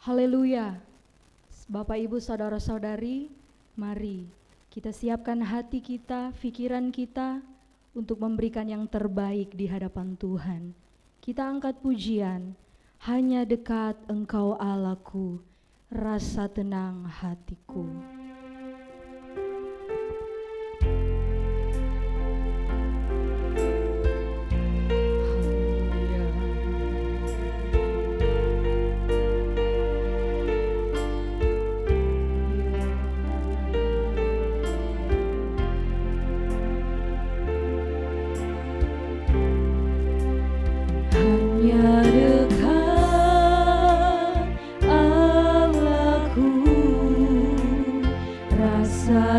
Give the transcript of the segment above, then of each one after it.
Haleluya. Bapak Ibu Saudara-saudari, mari kita siapkan hati kita, pikiran kita untuk memberikan yang terbaik di hadapan Tuhan. Kita angkat pujian, hanya dekat Engkau Allahku, rasa tenang hatiku.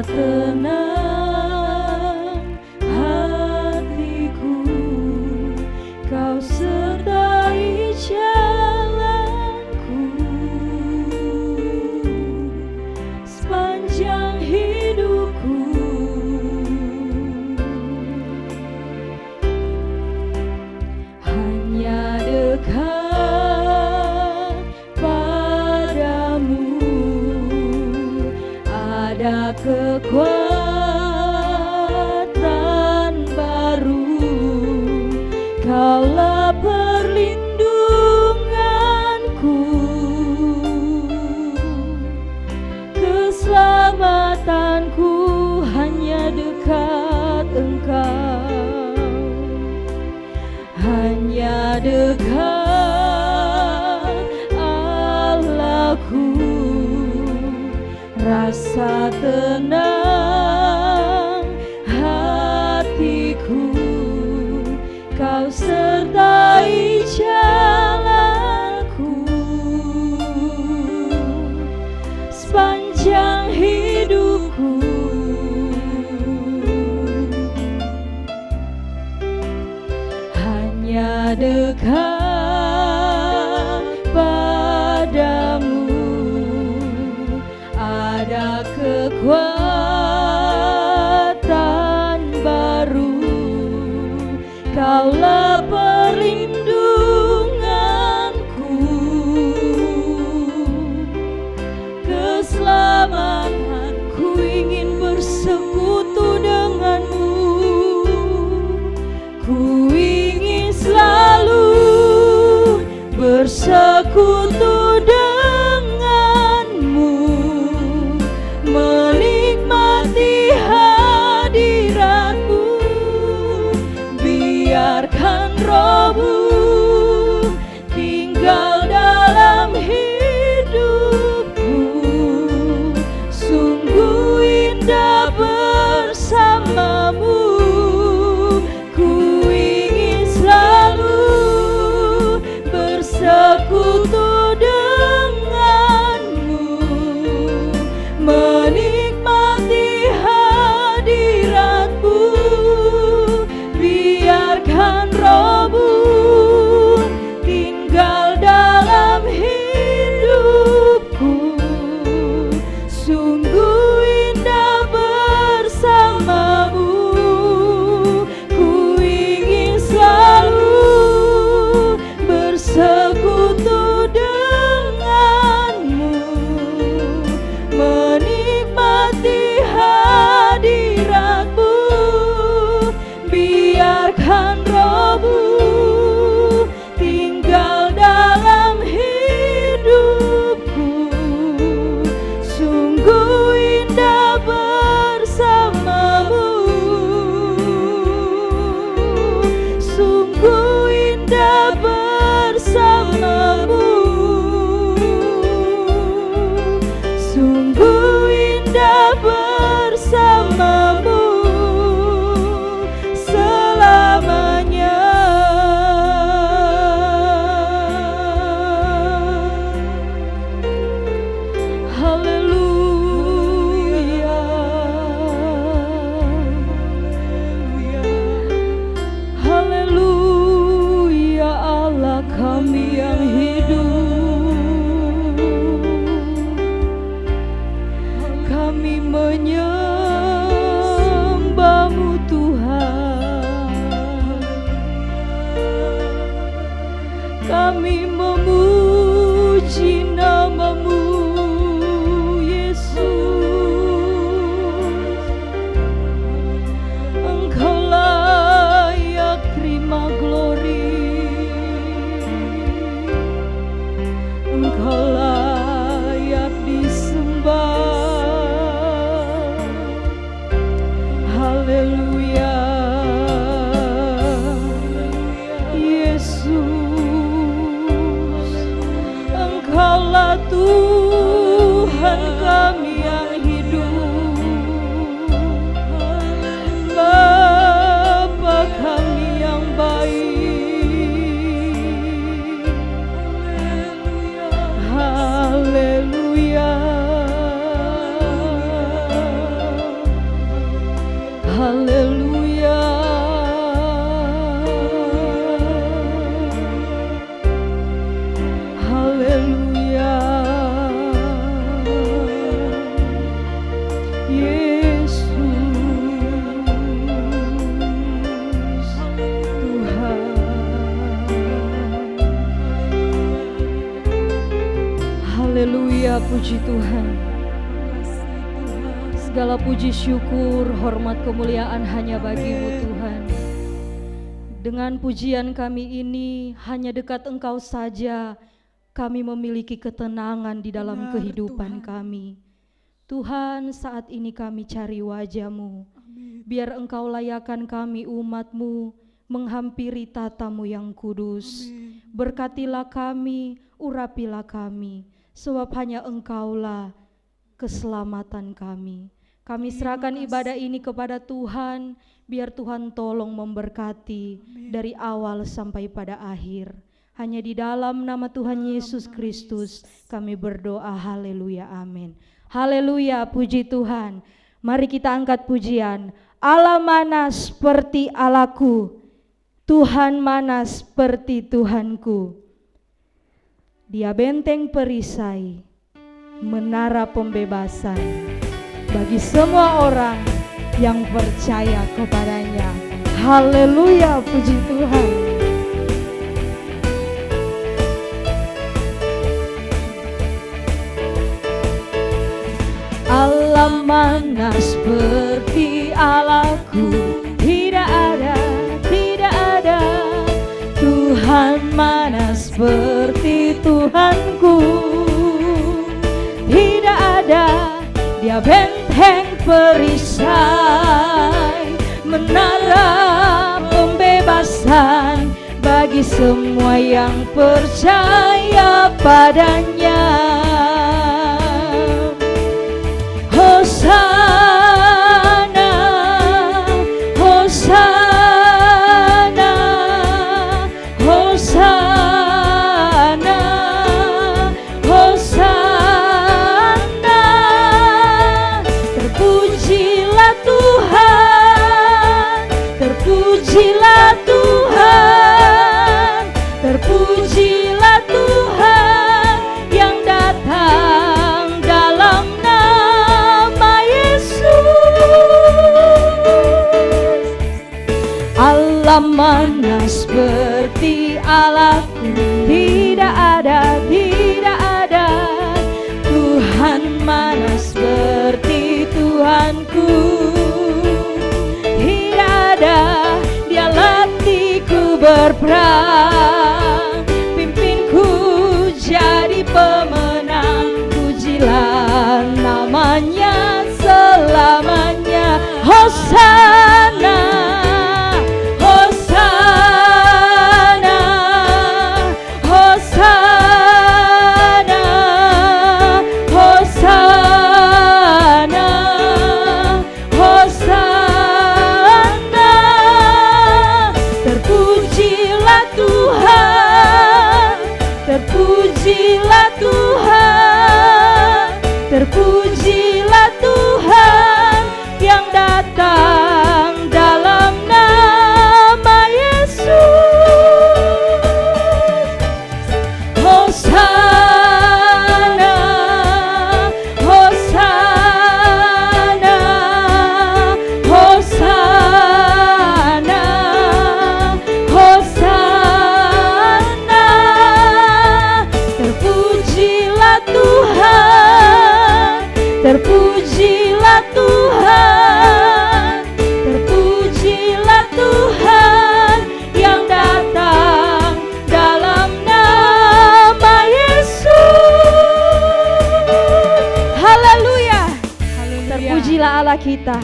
Tenang hatiku, Kau sertai jalanku sepanjang hidupku. Hanya dekat padamu ada kekuatan baru, Kaulah perlindunganku, keselamatanku, hanya dekat Engkau, hanya dekat Allahku, rasa tenang hatiku, Kau sertai jalanku sepanjang hidupku. Hanya dekat padamu ada kekuatan baru, Kaulah perlindunganku, keselamatanku, ingin bersekutu denganmu, ku ingin selalu bersekutu denganmu, menikmati hadiratmu, biarkan Rohmu tinggal dalam hidupku, sungguh indah bersamamu, ku ingin selalu bersekutu denganmu, menikmati hadiratmu, biarkan Rohmu tinggal dalam hidupku, sungguh indah bersamamu, ku ingin selalu bersekutu Haleluya, puji Tuhan. Segala puji syukur, hormat kemuliaan hanya bagi-Mu Tuhan. Dengan pujian kami ini, hanya dekat Engkau saja kami memiliki ketenangan di dalam kehidupan kami. Tuhan, saat ini kami cari wajah-Mu. Biar Engkau layakan kami umat-Mu menghampiri tata-Mu yang kudus. Berkatilah kami, urapilah kami, sebab hanya Engkaulah keselamatan kami. Kami serahkan ibadah ini kepada Tuhan, biar Tuhan tolong memberkati dari awal sampai pada akhir. Hanya di dalam nama Tuhan Yesus Kristus kami berdoa, haleluya, amin. Haleluya, puji Tuhan. Mari kita angkat pujian. Allah mana seperti Allahku, Tuhan mana seperti Tuhanku. Dia benteng perisai, menara pembebasan bagi semua orang yang percaya kepadanya. Haleluya, puji Tuhan. Allah mana seperti Allahku, tidak ada, tidak ada. Tuhan mana seperti Tuhanku, tidak ada. Dia benteng perisai, menara pembebasan bagi semua yang percaya padanya. Hosana, Hosana, Hosana, Hosana. Terpujilah Tuhan, terpujilah Tuhan, terpujilah Tuhan yang datang dalam nama Yesus. Allah mana seperti Allahku, tidak ada, tidak ada. Tuhan mana seperti Tuhanku, tidak ada. Dia latihku berperang, pimpinku jadi pemenang. Pujilah namanya selamanya. Hosana, Hosana, Hosana, Hosana, Hosana. Terpujilah Tuhan, terpujilah Tuhan, terpujilah Tuhan yang datang dalam nama Yesus. Hosana, Hosana, Hosana, Hosana. Terpujilah Tuhan, terpujilah Tuhan, terpujilah Tuhan yang datang dalam nama Yesus. Haleluya. Terpujilah Allah kita,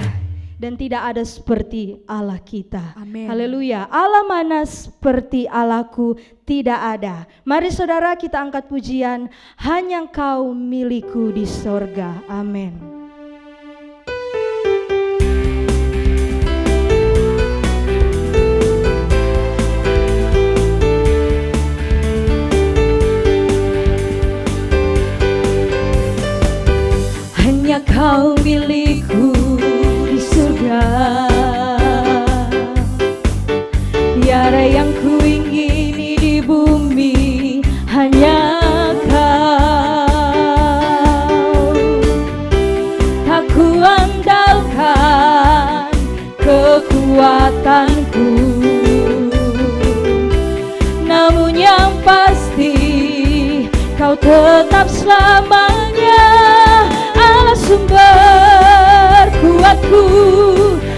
dan tidak ada seperti Allah kita. Amin. Haleluya. Allah mana seperti Allahku, tidak ada. Mari saudara kita angkat pujian, hanya Engkau milikku di sorga. Amin. Hanya Kau milikku di surga, tiada yang kuingini di bumi, hanya Kau. Tak kuandalkan kekuatanku, namun yang pasti Kau tetap selamanya Allah sumber kuatku,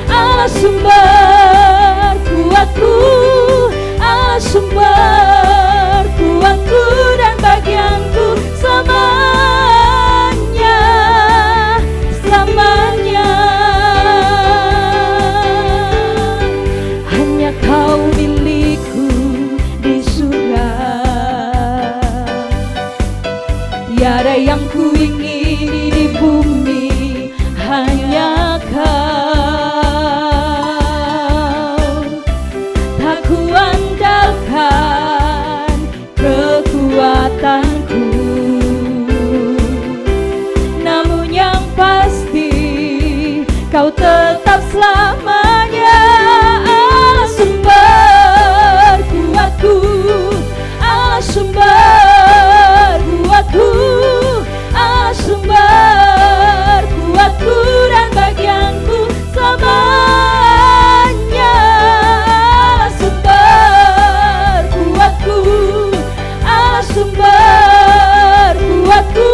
Allah sumber kuatku, Allah sumber kuatku dan bagianku selamanya, selamanya. Hanya Kau milikku di surga, tiada yang ku ingini di bumi, hanya Kau. Tak ku andalkan kekuatanku, namun yang pasti Kau tetap selamanya Allah sumber kuatku, Allah sumber kuatku, Allah sumber kuatku dan bagianku selamanya. Allah sumber kuatku, Allah sumber kuatku,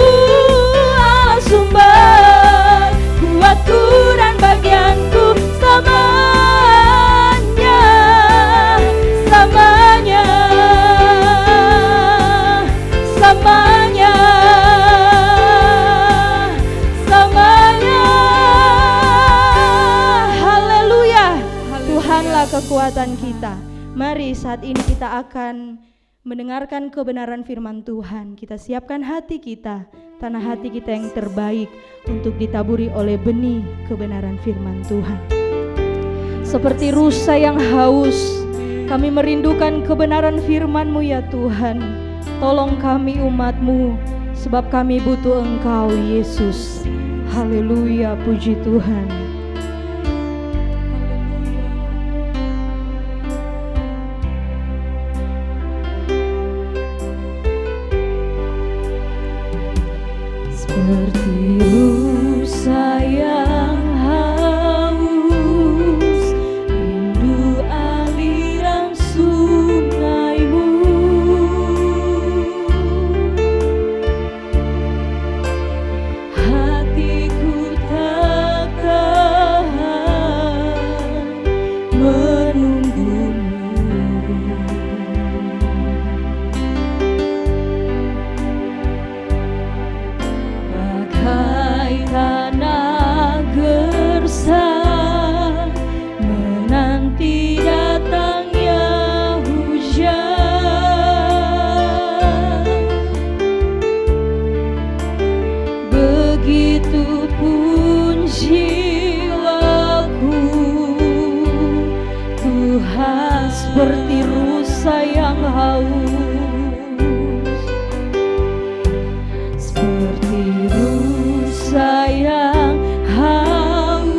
Allah sumber kuatku dan bagianku selamanya, selamanya, selamanya, selamanya. Haleluya. Tuhanlah kekuatan kita. Mari saat ini kita akan mendengarkan kebenaran firman Tuhan. Kita siapkan hati kita, tanah hati kita yang terbaik untuk ditaburi oleh benih kebenaran firman Tuhan. Seperti rusa yang haus, kami merindukan kebenaran firman-Mu ya Tuhan. Tolong kami umat-Mu, sebab kami butuh Engkau Yesus. Haleluya, puji Tuhan. Seperti rusa yang haus, rindu aliran sungai-Mu. Hatiku tak tahan menunggu-Mu. Bagai tanah gersang menanti datangnya hujan, begitupun jiwaku Tuhan, seperti rusa yang haus. Sayang haus,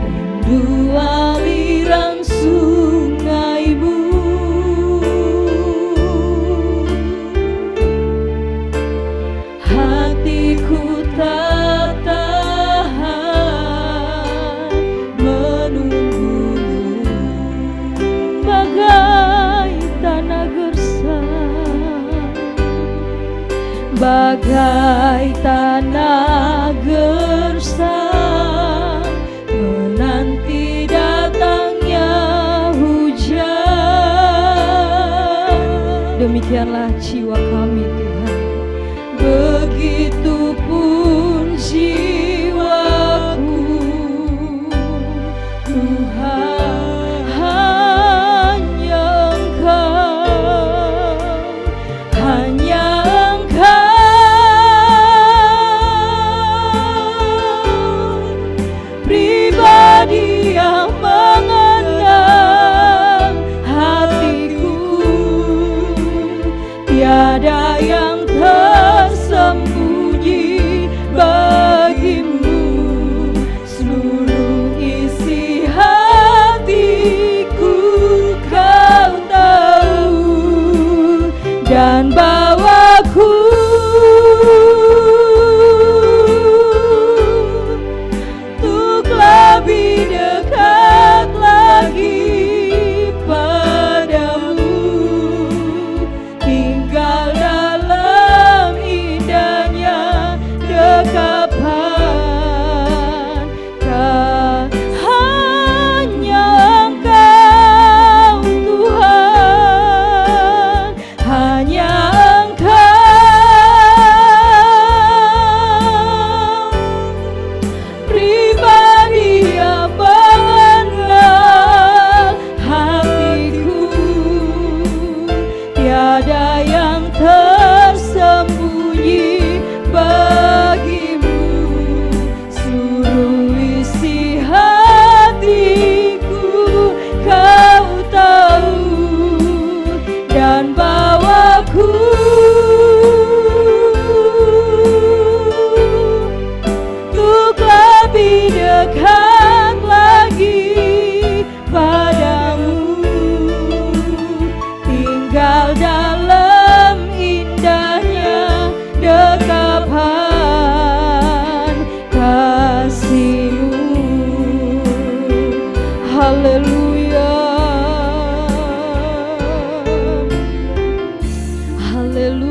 rindu aliran sungai-Mu. Hatiku tak tahan menunggu-Mu. Bagai tanah gersang, bagai tanah gersang menanti datangnya hujan. Demikianlah jiwa kami Tuhan, begitupun jiwaku Tuhan, hanya Engkau, hanya pribadi yang mengenal hatiku, tiada yang tersembunyi bagi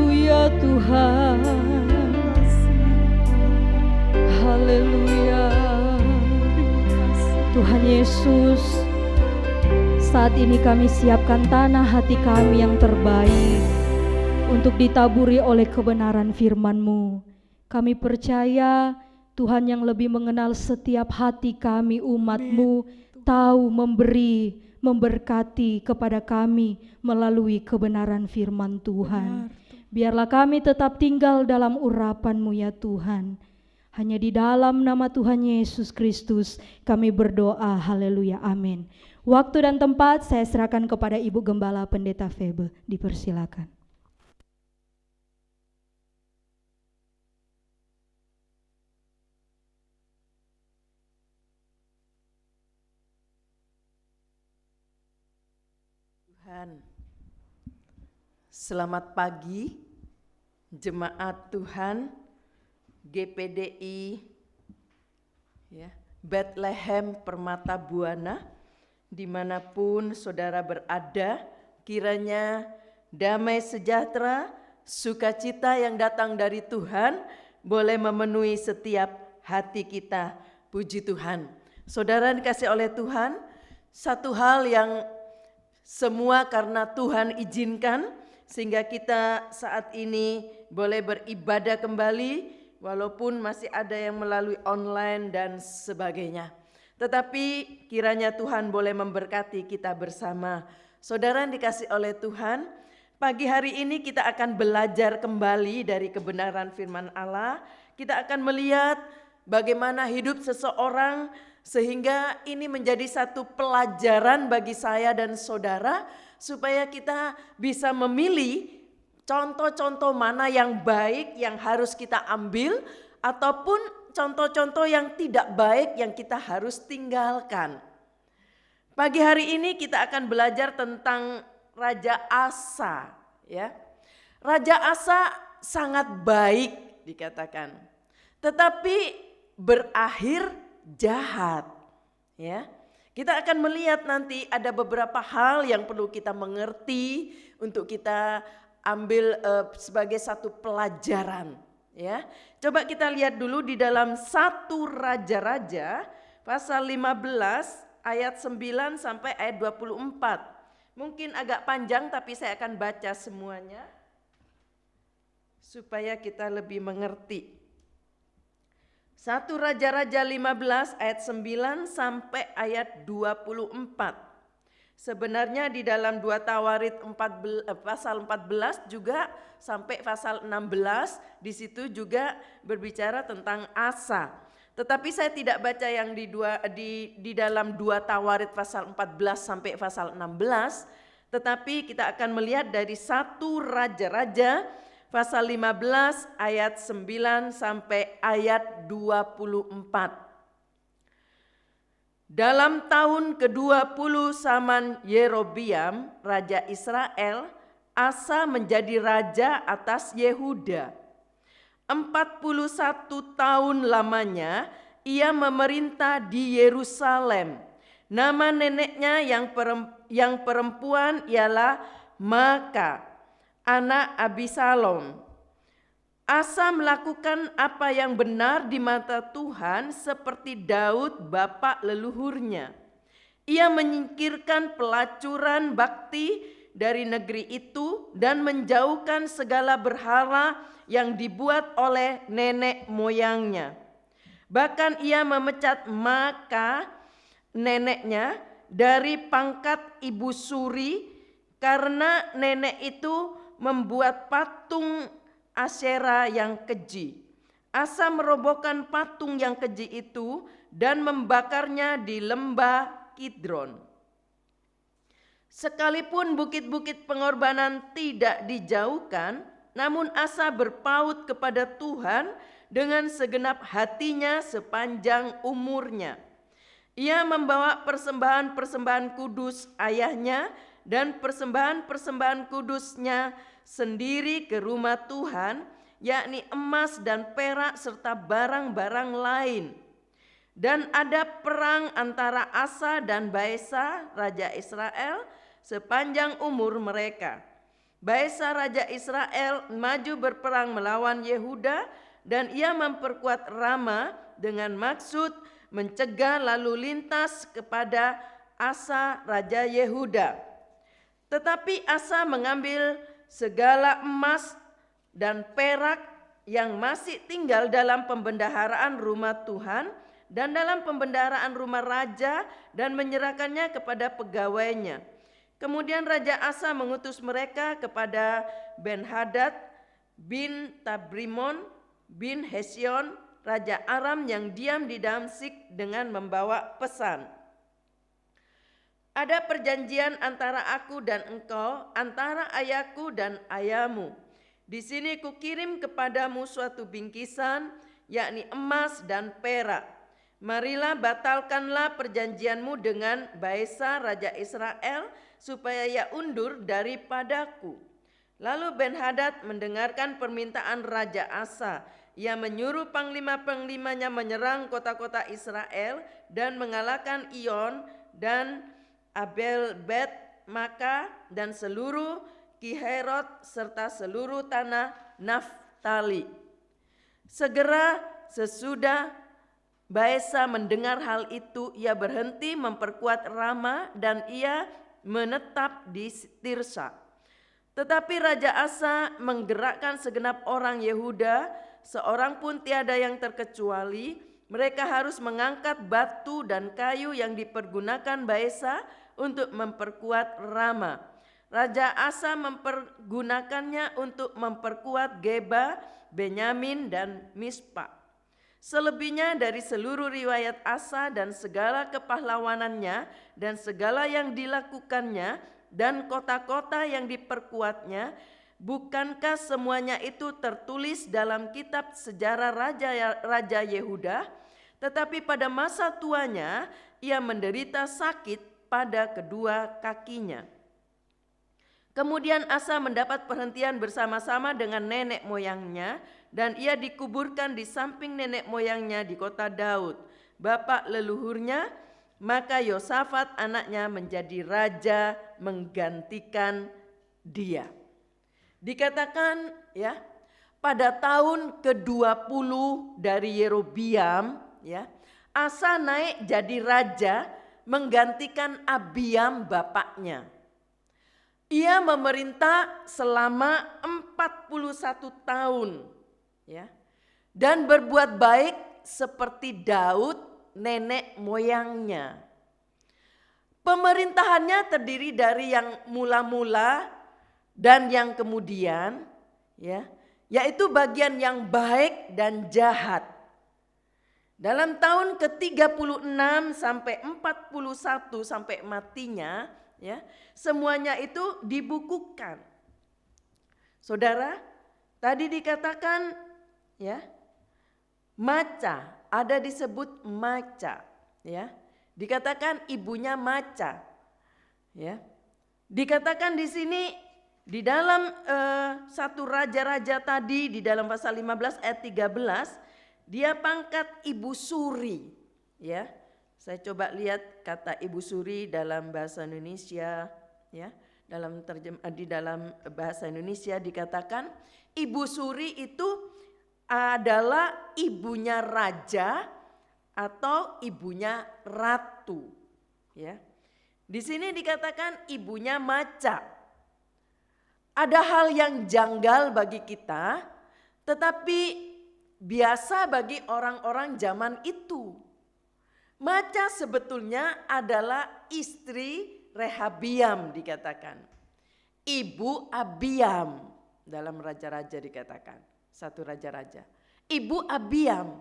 Haleluya Tuhan. Haleluya. Tuhan Yesus, saat ini kami siapkan tanah hati kami yang terbaik untuk ditaburi oleh kebenaran firman-Mu. Kami percaya Tuhan yang lebih mengenal setiap hati kami umat-Mu, tahu memberi, memberkati kepada kami melalui kebenaran firman Tuhan. Biarlah kami tetap tinggal dalam urapan-Mu ya Tuhan. Hanya di dalam nama Tuhan Yesus Kristus kami berdoa, haleluya, amin. Waktu dan tempat saya serahkan kepada Ibu Gembala Pendeta Febe, dipersilakan. Selamat pagi jemaat Tuhan GPDI ya, Bethlehem Permata Buana, dimanapun saudara berada, kiranya damai sejahtera, sukacita yang datang dari Tuhan boleh memenuhi setiap hati kita. Puji Tuhan. Saudara dikasih oleh Tuhan, satu hal yang semua karena Tuhan izinkan, sehingga kita saat ini boleh beribadah kembali, walaupun masih ada yang melalui online dan sebagainya. Tetapi kiranya Tuhan boleh memberkati kita bersama. Saudara yang dikasih oleh Tuhan, pagi hari ini kita akan belajar kembali dari kebenaran firman Allah. Kita akan melihat bagaimana hidup seseorang, sehingga ini menjadi satu pelajaran bagi saya dan saudara, supaya kita bisa memilih contoh-contoh mana yang baik yang harus kita ambil, ataupun contoh-contoh yang tidak baik yang kita harus tinggalkan. Pagi hari ini kita akan belajar tentang Raja Asa, ya. Raja Asa sangat baik dikatakan, tetapi berakhir jahat, ya. Kita akan melihat nanti ada beberapa hal yang perlu kita mengerti untuk kita ambil sebagai satu pelajaran, ya. Coba kita lihat dulu di dalam 1 Raja-Raja pasal 15 ayat 9 sampai ayat 24. Mungkin agak panjang tapi saya akan baca semuanya supaya kita lebih mengerti. 1 Raja-Raja 15 ayat 9 sampai ayat 24. Sebenarnya di dalam 2 Tawarit pasal 14 juga sampai pasal 16, di situ juga berbicara tentang Asa. Tetapi saya tidak baca yang di dalam 2 Tawarit pasal 14 sampai pasal 16, tetapi kita akan melihat dari 1 Raja-Raja pasal 15 ayat 9 sampai ayat 24. Dalam tahun ke-20 zaman Yerobiam, Raja Israel, Asa menjadi raja atas Yehuda. 41 tahun lamanya ia memerintah di Yerusalem. Nama neneknya yang perempuan ialah Maaka, anak Abisalom. Asa melakukan apa yang benar di mata Tuhan seperti Daud bapa leluhurnya. Ia menyingkirkan pelacuran bakti dari negeri itu dan menjauhkan segala berhala yang dibuat oleh nenek moyangnya. Bahkan ia memecat Maaka, neneknya, dari pangkat ibu suri karena nenek itu membuat patung Asyera yang keji. Asa merobohkan patung yang keji itu dan membakarnya di lembah Kidron. Sekalipun bukit-bukit pengorbanan tidak dijauhkan, namun Asa berpaut kepada Tuhan dengan segenap hatinya sepanjang umurnya. Ia membawa persembahan-persembahan kudus ayahnya dan persembahan-persembahan kudusnya sendiri ke rumah Tuhan, yakni emas dan perak serta barang-barang lain. Dan ada perang antara Asa dan Baesa, Raja Israel, sepanjang umur mereka. Baesa raja Israel maju berperang melawan Yehuda dan ia memperkuat Rama dengan maksud mencegah lalu lintas kepada Asa raja Yehuda. Tetapi Asa mengambil segala emas dan perak yang masih tinggal dalam pembendaharaan rumah Tuhan dan dalam pembendaharaan rumah raja dan menyerahkannya kepada pegawainya. Kemudian Raja Asa mengutus mereka kepada Ben-Hadad bin Tabrimon bin Hesion, Raja Aram yang diam di Damsik dengan membawa pesan. Ada perjanjian antara aku dan engkau, antara ayahku dan ayahmu. Di sini kukirim kepadamu suatu bingkisan, yakni emas dan perak. Marilah batalkanlah perjanjianmu dengan Baesa Raja Israel, supaya ia undur daripadaku. Lalu Ben-Hadad mendengarkan permintaan Raja Asa. Ia menyuruh panglima-panglimanya menyerang kota-kota Israel dan mengalahkan Iyon dan Abel Bet Maka dan seluruh Kiherot serta seluruh tanah Naftali. Segera sesudah Baesa mendengar hal itu, ia berhenti memperkuat Rama dan ia menetap di Tirsa. Tetapi Raja Asa menggerakkan segenap orang Yehuda, seorang pun tiada yang terkecuali. Mereka harus mengangkat batu dan kayu yang dipergunakan Baesa untuk memperkuat Rama. Raja Asa mempergunakannya untuk memperkuat Geba, Benyamin, dan Mispa. Selebihnya dari seluruh riwayat Asa dan segala kepahlawanannya dan segala yang dilakukannya dan kota-kota yang diperkuatnya, bukankah semuanya itu tertulis dalam kitab sejarah Raja Yehuda? Tetapi pada masa tuanya ia menderita sakit pada kedua kakinya. Kemudian Asa mendapat perhentian bersama-sama dengan nenek moyangnya, dan ia dikuburkan di samping nenek moyangnya di kota Daud, bapak leluhurnya. Maka Yosafat anaknya menjadi raja menggantikan dia. Dikatakan ya, pada tahun ke-20 dari Yerobiam ya, Asa naik jadi raja menggantikan Abiam bapaknya. Ia memerintah selama 41 tahun ya, dan berbuat baik seperti Daud nenek moyangnya. Pemerintahannya terdiri dari yang mula-mula dan yang kemudian ya, yaitu bagian yang baik dan jahat. Dalam tahun ke-36 sampai 41 sampai matinya ya, semuanya itu dibukukan. Saudara, tadi dikatakan ya, Maca, ada disebut Maca ya. Dikatakan ibunya Maca ya. Dikatakan di sini di dalam satu raja-raja tadi di dalam pasal 15 ayat 13, dia pangkat ibu suri ya. Saya coba lihat kata ibu suri dalam bahasa Indonesia ya. Di dalam bahasa Indonesia dikatakan ibu suri itu adalah ibunya raja atau ibunya ratu ya. Di sini dikatakan ibunya Maca. Ada hal yang janggal bagi kita, tetapi biasa bagi orang-orang zaman itu. Maca sebetulnya adalah istri Rehabiam dikatakan. Ibu Abiam dalam raja-raja dikatakan. Satu raja-raja. Ibu Abiam.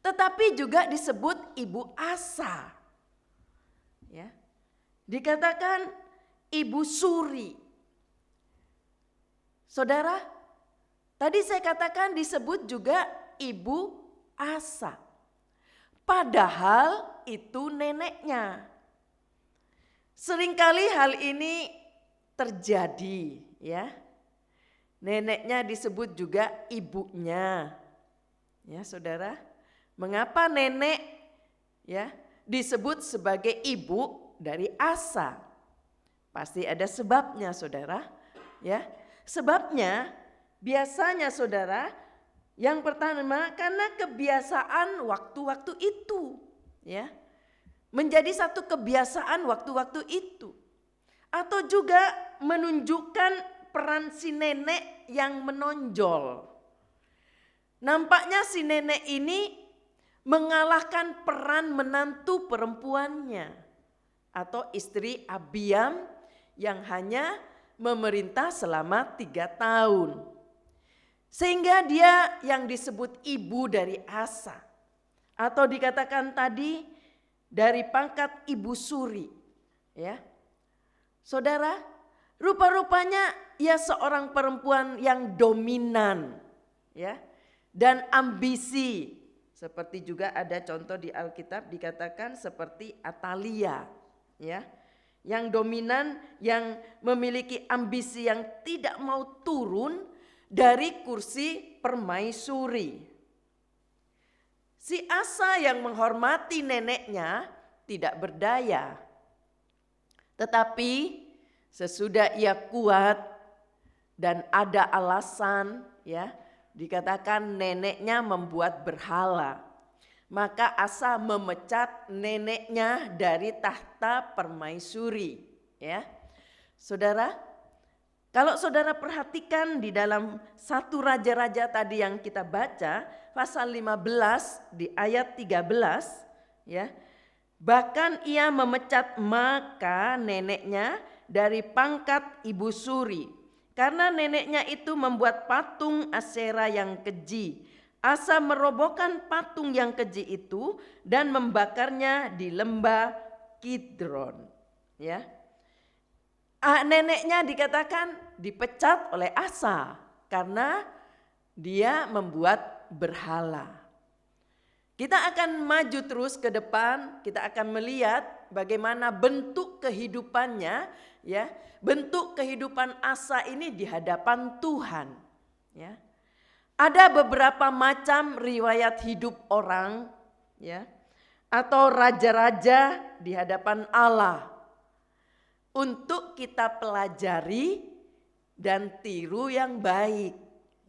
Tetapi juga disebut ibu Asa. Ya. Dikatakan ibu suri. Saudara, tadi saya katakan disebut juga ibu Asa. Padahal itu neneknya. Seringkali hal ini terjadi ya. Neneknya disebut juga ibunya. Ya, Saudara. Mengapa nenek ya disebut sebagai ibu dari Asa? Pasti ada sebabnya, Saudara. Ya. Sebabnya biasanya saudara, yang pertama karena kebiasaan waktu-waktu itu, ya. Menjadi satu kebiasaan waktu-waktu itu. Atau juga menunjukkan peran si nenek yang menonjol. Nampaknya si nenek ini mengalahkan peran menantu perempuannya atau istri Abiam yang hanya memerintah selama 3 tahun. Sehingga dia yang disebut ibu dari Asa. Atau dikatakan tadi dari pangkat ibu suri. Ya. Saudara, rupa-rupanya ia seorang perempuan yang dominan. Ya, dan ambisi. Seperti juga ada contoh di Alkitab dikatakan seperti Atalia. Ya. Yang dominan, yang memiliki ambisi yang tidak mau turun dari kursi permaisuri. Si Asa yang menghormati neneknya tidak berdaya. Tetapi sesudah ia kuat dan ada alasan, ya, dikatakan neneknya membuat berhala. Maka Asa memecat neneknya dari tahta permaisuri, ya. Saudara, kalau saudara perhatikan di dalam 1 Raja-Raja tadi yang kita baca, pasal 15 di ayat 13, ya. Bahkan ia memecat maka neneknya dari pangkat ibu suri, karena neneknya itu membuat patung Asyera yang keji. Asa merobohkan patung yang keji itu dan membakarnya di lembah Kidron. Ya. Neneknya dikatakan dipecat oleh Asa karena dia membuat berhala. Kita akan maju terus ke depan, kita akan melihat bagaimana bentuk kehidupannya, ya. Bentuk kehidupan Asa ini di hadapan Tuhan, ya. Ada beberapa macam riwayat hidup orang, ya, atau raja-raja di hadapan Allah untuk kita pelajari dan tiru yang baik,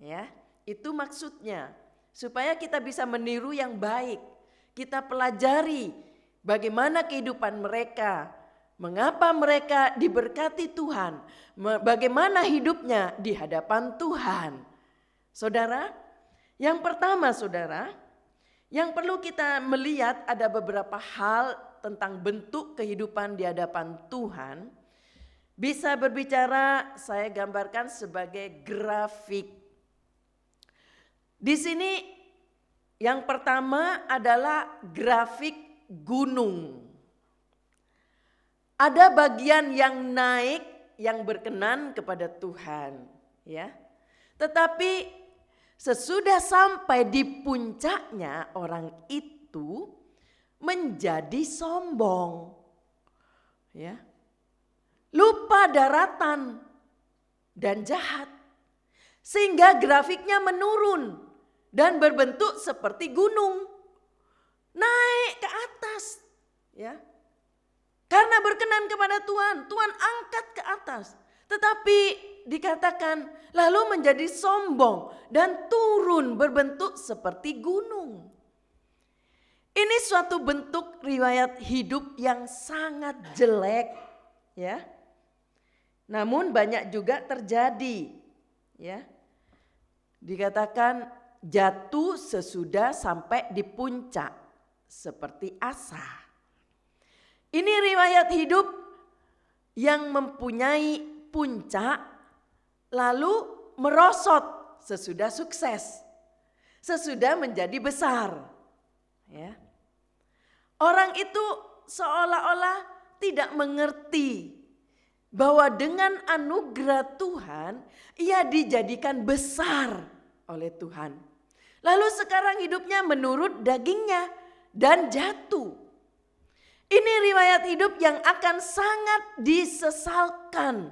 ya. Itu maksudnya, supaya kita bisa meniru yang baik. Kita pelajari bagaimana kehidupan mereka, mengapa mereka diberkati Tuhan, bagaimana hidupnya di hadapan Tuhan. Saudara, yang pertama saudara, yang perlu kita melihat ada beberapa hal tentang bentuk kehidupan di hadapan Tuhan. Bisa berbicara, saya gambarkan sebagai grafik. Di sini yang pertama adalah grafik gunung. Ada bagian yang naik yang berkenan kepada Tuhan, ya. Tetapi sesudah sampai di puncaknya orang itu menjadi sombong, ya. Lupa daratan dan jahat. Sehingga grafiknya menurun dan berbentuk seperti gunung. Naik ke atas, ya. Karena berkenan kepada Tuhan, Tuhan angkat ke atas. Tetapi dikatakan lalu menjadi sombong dan turun berbentuk seperti gunung. Ini suatu bentuk riwayat hidup yang sangat jelek, ya. Namun banyak juga terjadi, ya. Dikatakan jatuh sesudah sampai di puncak seperti Asa. Ini riwayat hidup yang mempunyai puncak lalu merosot sesudah sukses, sesudah menjadi besar, ya. Orang itu seolah-olah tidak mengerti bahwa dengan anugerah Tuhan ia dijadikan besar oleh Tuhan. Lalu sekarang hidupnya menurut dagingnya dan jatuh. Ini riwayat hidup yang akan sangat disesalkan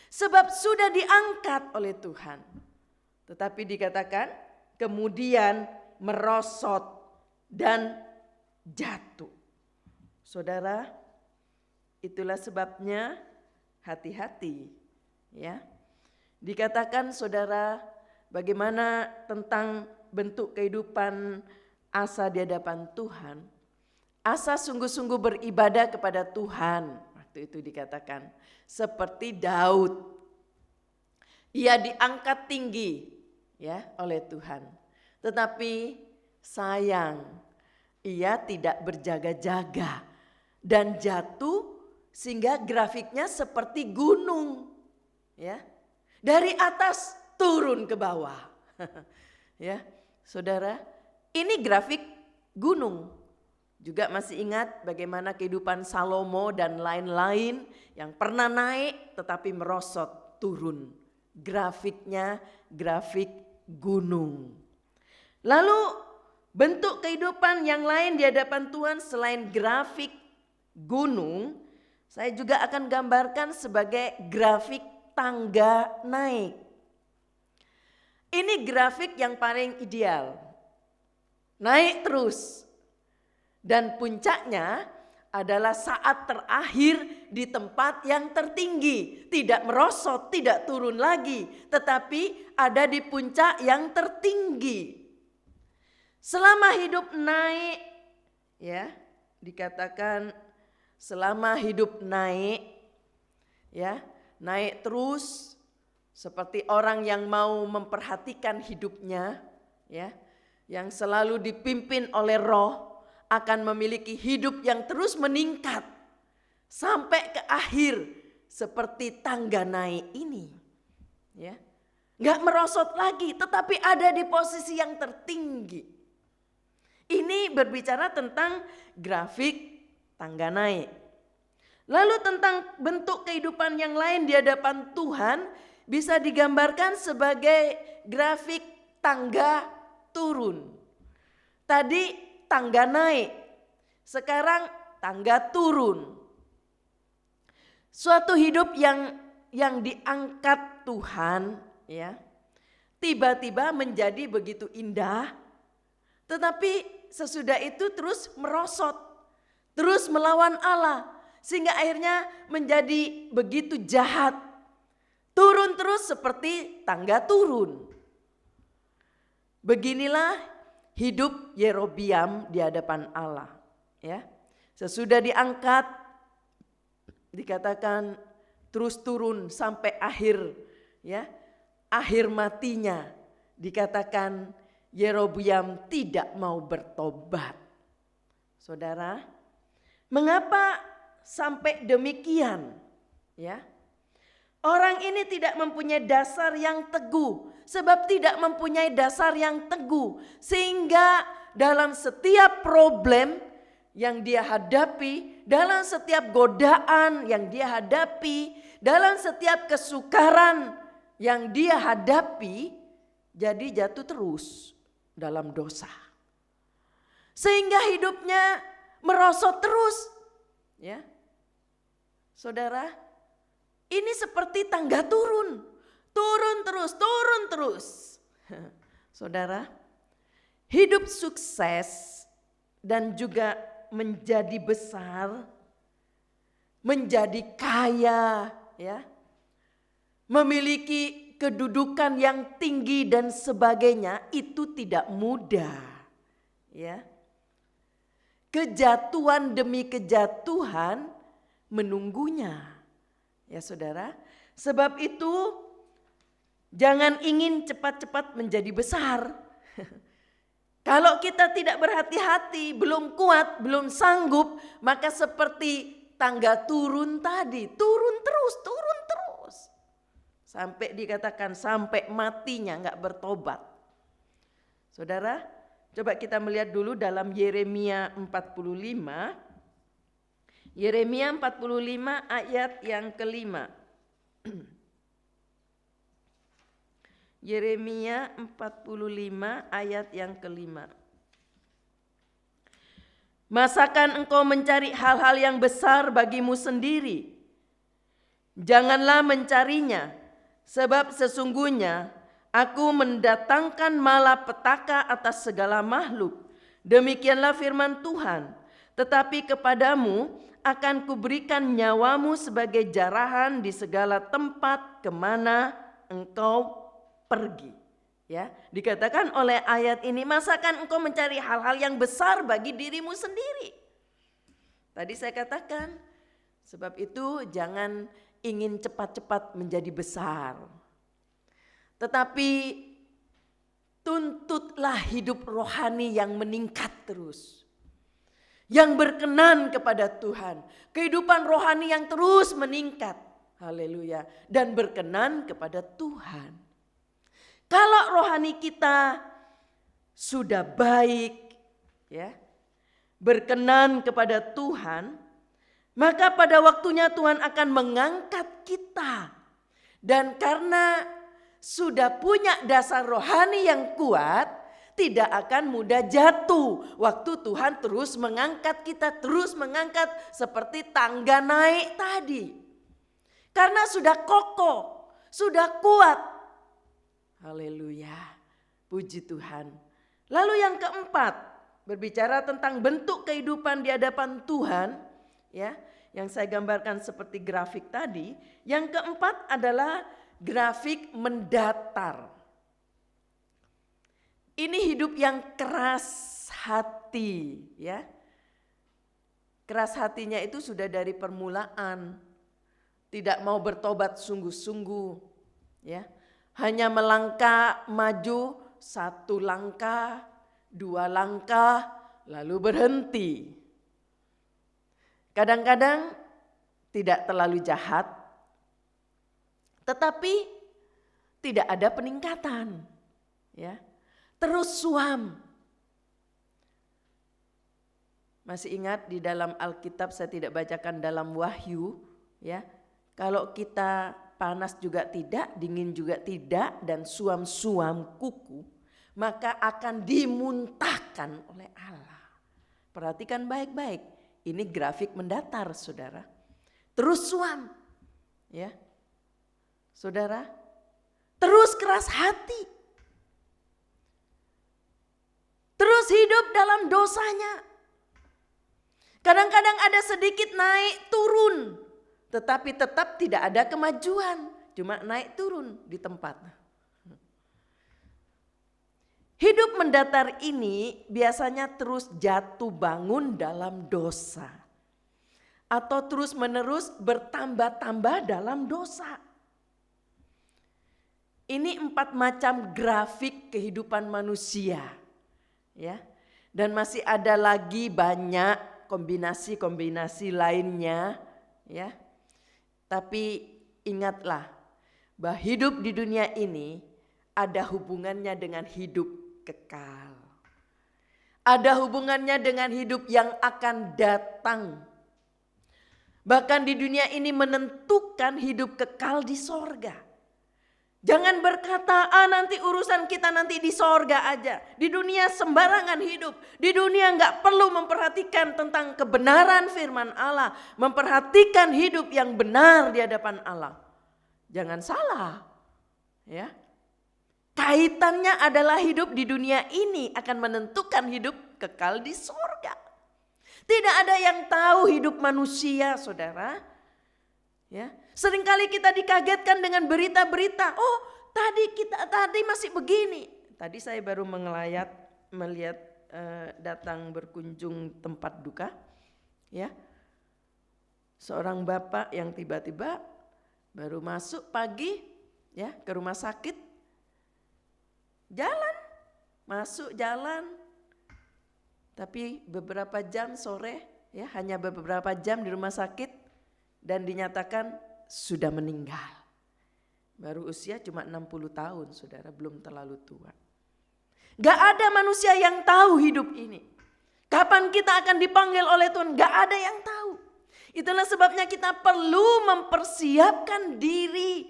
sebab sudah diangkat oleh Tuhan. Tetapi dikatakan kemudian merosot dan jatuh. Saudara, itulah sebabnya hati-hati, ya. Dikatakan saudara, bagaimana tentang bentuk kehidupan Asa di hadapan Tuhan. Asa sungguh-sungguh beribadah kepada Tuhan. Waktu itu dikatakan seperti Daud. Ia diangkat tinggi ya oleh Tuhan. Tetapi sayang, ia tidak berjaga-jaga dan jatuh sehingga grafiknya seperti gunung. Ya. Dari atas turun ke bawah. Ya, saudara, ini grafik gunung. Juga masih ingat bagaimana kehidupan Salomo dan lain-lain yang pernah naik tetapi merosot turun. Grafiknya grafik gunung. Lalu bentuk kehidupan yang lain di hadapan Tuhan selain grafik gunung, saya juga akan gambarkan sebagai grafik tangga naik. Ini grafik yang paling ideal. Naik terus. Dan puncaknya adalah saat terakhir di tempat yang tertinggi. Tidak merosot, tidak turun lagi. Tetapi ada di puncak yang tertinggi. Selama hidup naik, ya dikatakan selama hidup naik, ya naik terus seperti orang yang mau memperhatikan hidupnya, ya, yang selalu dipimpin oleh Roh akan memiliki hidup yang terus meningkat sampai ke akhir seperti tangga naik ini, ya, nggak merosot lagi, tetapi ada di posisi yang tertinggi. Ini berbicara tentang grafik tangga naik. Lalu tentang bentuk kehidupan yang lain di hadapan Tuhan bisa digambarkan sebagai grafik tangga turun. Tadi tangga naik, sekarang tangga turun. Suatu hidup yang diangkat Tuhan, ya, tiba-tiba menjadi begitu indah, tetapi sesudah itu terus merosot, terus melawan Allah. Sehingga akhirnya menjadi begitu jahat. Turun terus seperti tangga turun. Beginilah hidup Yerobiam di hadapan Allah. Ya, sesudah diangkat, dikatakan terus turun sampai akhir. Ya, akhir matinya dikatakan Yerobiam tidak mau bertobat. Saudara, mengapa sampai demikian? Ya, orang ini tidak mempunyai dasar yang teguh. Sebab tidak mempunyai dasar yang teguh, sehingga dalam setiap problem yang dia hadapi, dalam setiap godaan yang dia hadapi, dalam setiap kesukaran yang dia hadapi, jadi jatuh terus dalam dosa. Sehingga hidupnya merosot terus. Ya, saudara, ini seperti tangga turun, turun terus, turun terus. Saudara, hidup sukses dan juga menjadi besar, menjadi kaya, ya, memiliki kedudukan yang tinggi dan sebagainya itu tidak mudah, ya. Kejatuhan demi kejatuhan menunggunya. Ya saudara, sebab itu jangan ingin cepat-cepat menjadi besar. Kalau kita tidak berhati-hati, belum kuat, belum sanggup, maka seperti tangga turun tadi, turun terus, turun terus. Sampai dikatakan sampai matinya nggak bertobat. Saudara, coba kita melihat dulu dalam Yeremia 45. Yeremia 45 ayat yang kelima. Yeremia 45 ayat yang kelima. Masakan engkau mencari hal-hal yang besar bagimu sendiri? Janganlah mencarinya, sebab sesungguhnya aku mendatangkan malapetaka atas segala makhluk. Demikianlah firman Tuhan. Tetapi kepadamu akan kuberikan nyawamu sebagai jarahan di segala tempat kemana engkau pergi. Ya, dikatakan oleh ayat ini, masakan engkau mencari hal-hal yang besar bagi dirimu sendiri. Tadi saya katakan, sebab itu jangan ingin cepat-cepat menjadi besar. Tetapi tuntutlah hidup rohani yang meningkat terus. Yang berkenan kepada Tuhan. Kehidupan rohani yang terus meningkat. Haleluya. Dan berkenan kepada Tuhan. Kalau rohani kita sudah baik, ya, berkenan kepada Tuhan, maka pada waktunya Tuhan akan mengangkat kita. Dan karena sudah punya dasar rohani yang kuat, tidak akan mudah jatuh. Waktu Tuhan terus mengangkat kita, terus mengangkat seperti tangga naik tadi. Karena sudah kokoh, sudah kuat. Haleluya, puji Tuhan. Lalu yang keempat, berbicara tentang bentuk kehidupan di hadapan Tuhan, ya, yang saya gambarkan seperti grafik tadi. Yang keempat adalah grafik mendatar. Ini hidup yang keras hati, ya. Keras hatinya itu sudah dari permulaan, tidak mau bertobat sungguh-sungguh, ya. Hanya melangkah maju 1 langkah, 2 langkah, lalu berhenti. Kadang-kadang tidak terlalu jahat, tetapi tidak ada peningkatan. Ya, terus suam. Masih ingat di dalam Alkitab, saya tidak bacakan dalam Wahyu, ya. Kalau kita panas juga tidak, dingin juga tidak, dan suam-suam kuku, maka akan dimuntahkan oleh Allah. Perhatikan baik-baik, ini grafik mendatar, saudara. Terus suam, ya, saudara. Terus keras hati, terus hidup dalam dosanya. Kadang-kadang ada sedikit naik turun, tetapi tetap tidak ada kemajuan, cuma naik turun di tempat. Hidup mendatar ini biasanya terus jatuh bangun dalam dosa, atau terus menerus bertambah-tambah dalam dosa. Ini 4 macam grafik kehidupan manusia, ya. Dan masih ada lagi banyak kombinasi-kombinasi lainnya, ya. Tapi ingatlah bahwa hidup di dunia ini ada hubungannya dengan hidup kekal. Ada hubungannya dengan hidup yang akan datang. Bahkan di dunia ini menentukan hidup kekal di sorga. Jangan berkata, nanti urusan kita nanti di sorga aja. Di dunia sembarangan hidup. Di dunia gak perlu memperhatikan tentang kebenaran firman Allah. Memperhatikan hidup yang benar di hadapan Allah. Jangan salah, ya. Kaitannya adalah hidup di dunia ini akan menentukan hidup kekal di sorga. Tidak ada yang tahu hidup manusia, saudara. Ya, seringkali kita dikagetkan dengan berita-berita. Oh, tadi masih begini. Tadi saya baru melihat datang berkunjung tempat duka, ya. Seorang bapak yang tiba-tiba baru masuk pagi, ya, ke rumah sakit. Masuk jalan. Tapi beberapa jam sore, ya, hanya beberapa jam di rumah sakit. Dan dinyatakan sudah meninggal. Baru usia cuma 60 tahun, saudara, belum terlalu tua. Gak ada manusia yang tahu hidup ini. Kapan kita akan dipanggil oleh Tuhan, gak ada yang tahu. Itulah sebabnya kita perlu mempersiapkan diri.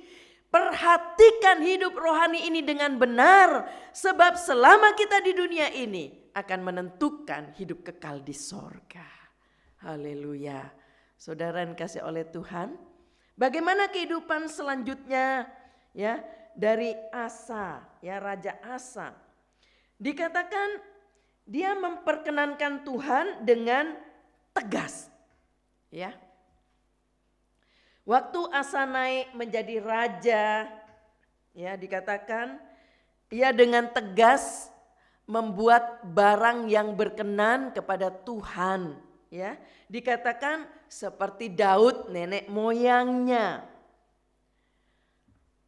Perhatikan hidup rohani ini dengan benar. Sebab selama kita di dunia ini akan menentukan hidup kekal di sorga. Haleluya. Saudara yang kasih oleh Tuhan, bagaimana kehidupan selanjutnya, ya, dari Asa, ya, Raja Asa. Dikatakan dia memperkenankan Tuhan dengan tegas, ya. Waktu Asa naik menjadi raja, Ya, dikatakan ia dengan tegas membuat barang yang berkenan kepada Tuhan. Ya, dikatakan seperti Daud nenek moyangnya.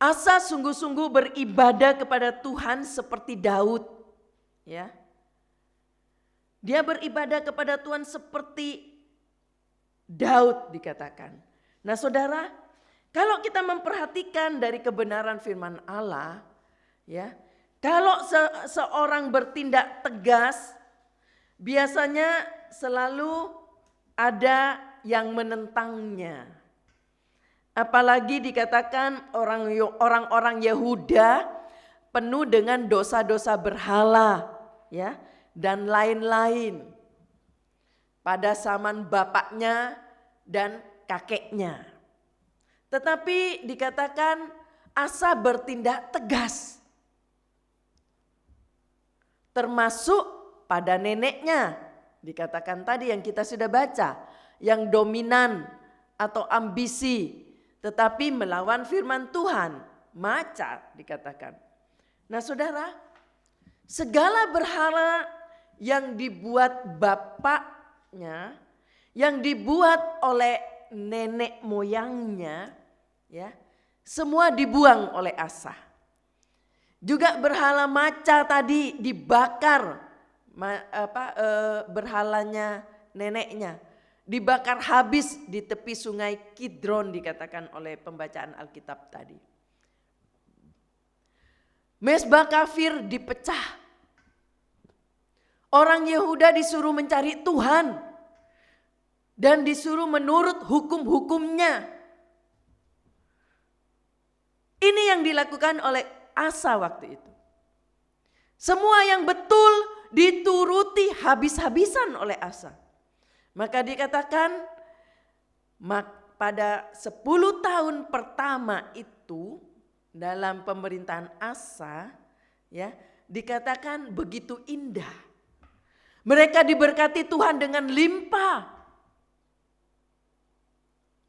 Asa sungguh-sungguh beribadah kepada Tuhan seperti Daud. Ya, dia beribadah kepada Tuhan seperti Daud dikatakan. Nah saudara, kalau kita memperhatikan dari kebenaran firman Allah, ya, kalau seorang bertindak tegas, biasanya selalu ada yang menentangnya. Apalagi dikatakan orang-orang Yehuda penuh dengan dosa-dosa berhala, ya, dan lain-lain pada zaman bapaknya dan kakeknya. Tetapi dikatakan Asa bertindak tegas. Termasuk pada neneknya. Dikatakan tadi yang kita sudah baca. Yang dominan atau ambisi. Tetapi melawan firman Tuhan. Maca dikatakan. Nah saudara, segala berhala yang dibuat bapaknya, yang dibuat oleh nenek moyangnya, ya, semua dibuang oleh Asa. Juga berhala maca tadi dibakar, berhalanya neneknya dibakar habis di tepi sungai Kidron dikatakan oleh pembacaan Alkitab tadi. Mezbah kafir dipecah. Orang Yehuda disuruh mencari Tuhan dan disuruh menurut hukum-hukumnya. Ini yang dilakukan oleh Asa waktu itu. Semua yang betul dituruti habis-habisan oleh Asa. Maka dikatakan pada 10 tahun pertama itu dalam pemerintahan Asa, ya, dikatakan begitu indah. Mereka diberkati Tuhan dengan limpah.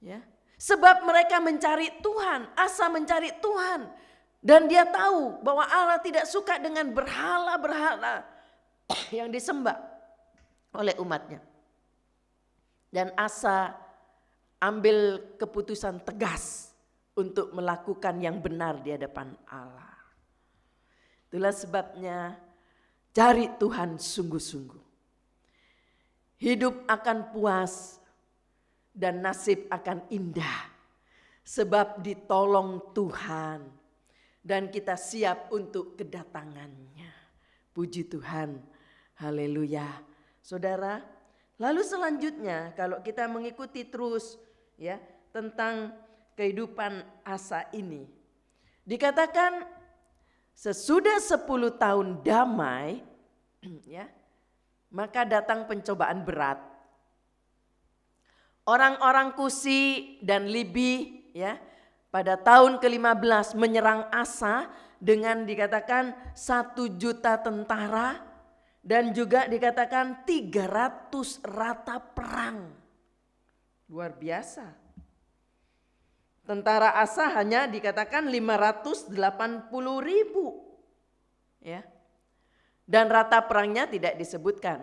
Ya, sebab mereka mencari Tuhan, Asa mencari Tuhan. Dan dia tahu bahwa Allah tidak suka dengan berhala-berhala yang disembah oleh umatnya. Dan Asa ambil keputusan tegas untuk melakukan yang benar di hadapan Allah. Itulah sebabnya cari Tuhan sungguh-sungguh. Hidup akan puas dan nasib akan indah. Sebab ditolong Tuhan dan kita siap untuk kedatangannya. Puji Tuhan, haleluya. Saudara, lalu selanjutnya kalau kita mengikuti terus ya tentang kehidupan Asa ini. Dikatakan sesudah 10 tahun damai ya, maka datang pencobaan berat. Orang-orang Kusi dan Libi ya pada tahun ke-15 menyerang Asa dengan dikatakan 1 juta tentara dan juga dikatakan 300 rata perang. Luar biasa. Tentara Asa hanya dikatakan 580.000 ya. Dan rata perangnya tidak disebutkan.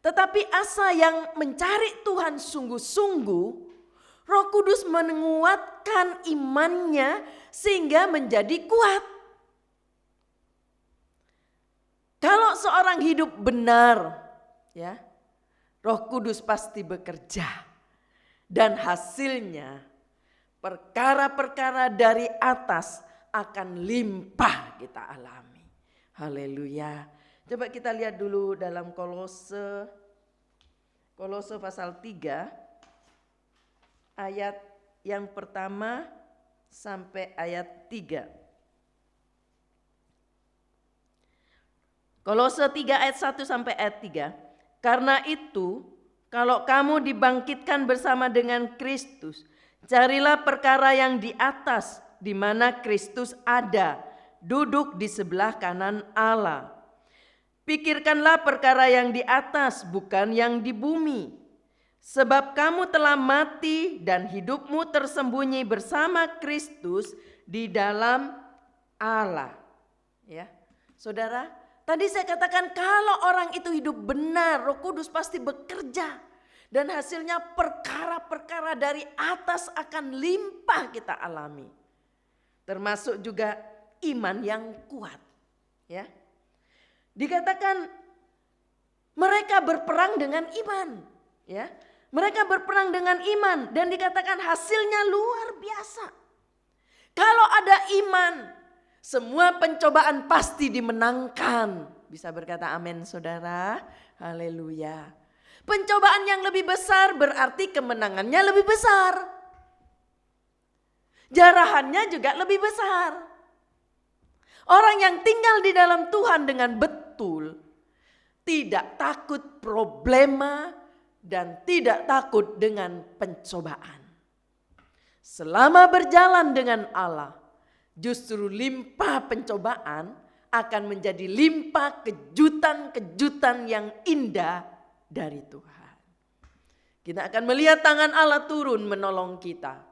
Tetapi Asa yang mencari Tuhan sungguh-sungguh, Roh Kudus menguatkan imannya sehingga menjadi kuat. Kalau seorang hidup benar, ya, Roh Kudus pasti bekerja. Dan hasilnya perkara-perkara dari atas akan limpah kita alami. Haleluya. Coba kita lihat dulu dalam Kolose pasal 3 ayat yang pertama sampai ayat 3. Kolose 3 ayat 1 sampai ayat 3. Karena itu, kalau kamu dibangkitkan bersama dengan Kristus, carilah perkara yang di atas, di mana Kristus ada, duduk di sebelah kanan Allah. Pikirkanlah perkara yang di atas, bukan yang di bumi. Sebab kamu telah mati dan hidupmu tersembunyi bersama Kristus di dalam Allah. Ya, saudara, tadi saya katakan kalau orang itu hidup benar, Roh Kudus pasti bekerja. Dan hasilnya perkara-perkara dari atas akan limpah kita alami. Termasuk juga iman yang kuat. Ya, dikatakan mereka berperang dengan iman. Ya, mereka berperang dengan iman dan dikatakan hasilnya luar biasa. Kalau ada iman, semua pencobaan pasti dimenangkan. Bisa berkata amin saudara? Haleluya. Pencobaan yang lebih besar berarti kemenangannya lebih besar. Jarahannya juga lebih besar. Orang yang tinggal di dalam Tuhan dengan betul, tidak takut problema dan tidak takut dengan pencobaan. Selama berjalan dengan Allah, justru limpah pencobaan akan menjadi limpah kejutan-kejutan yang indah dari Tuhan. Kita akan melihat tangan Allah turun menolong kita.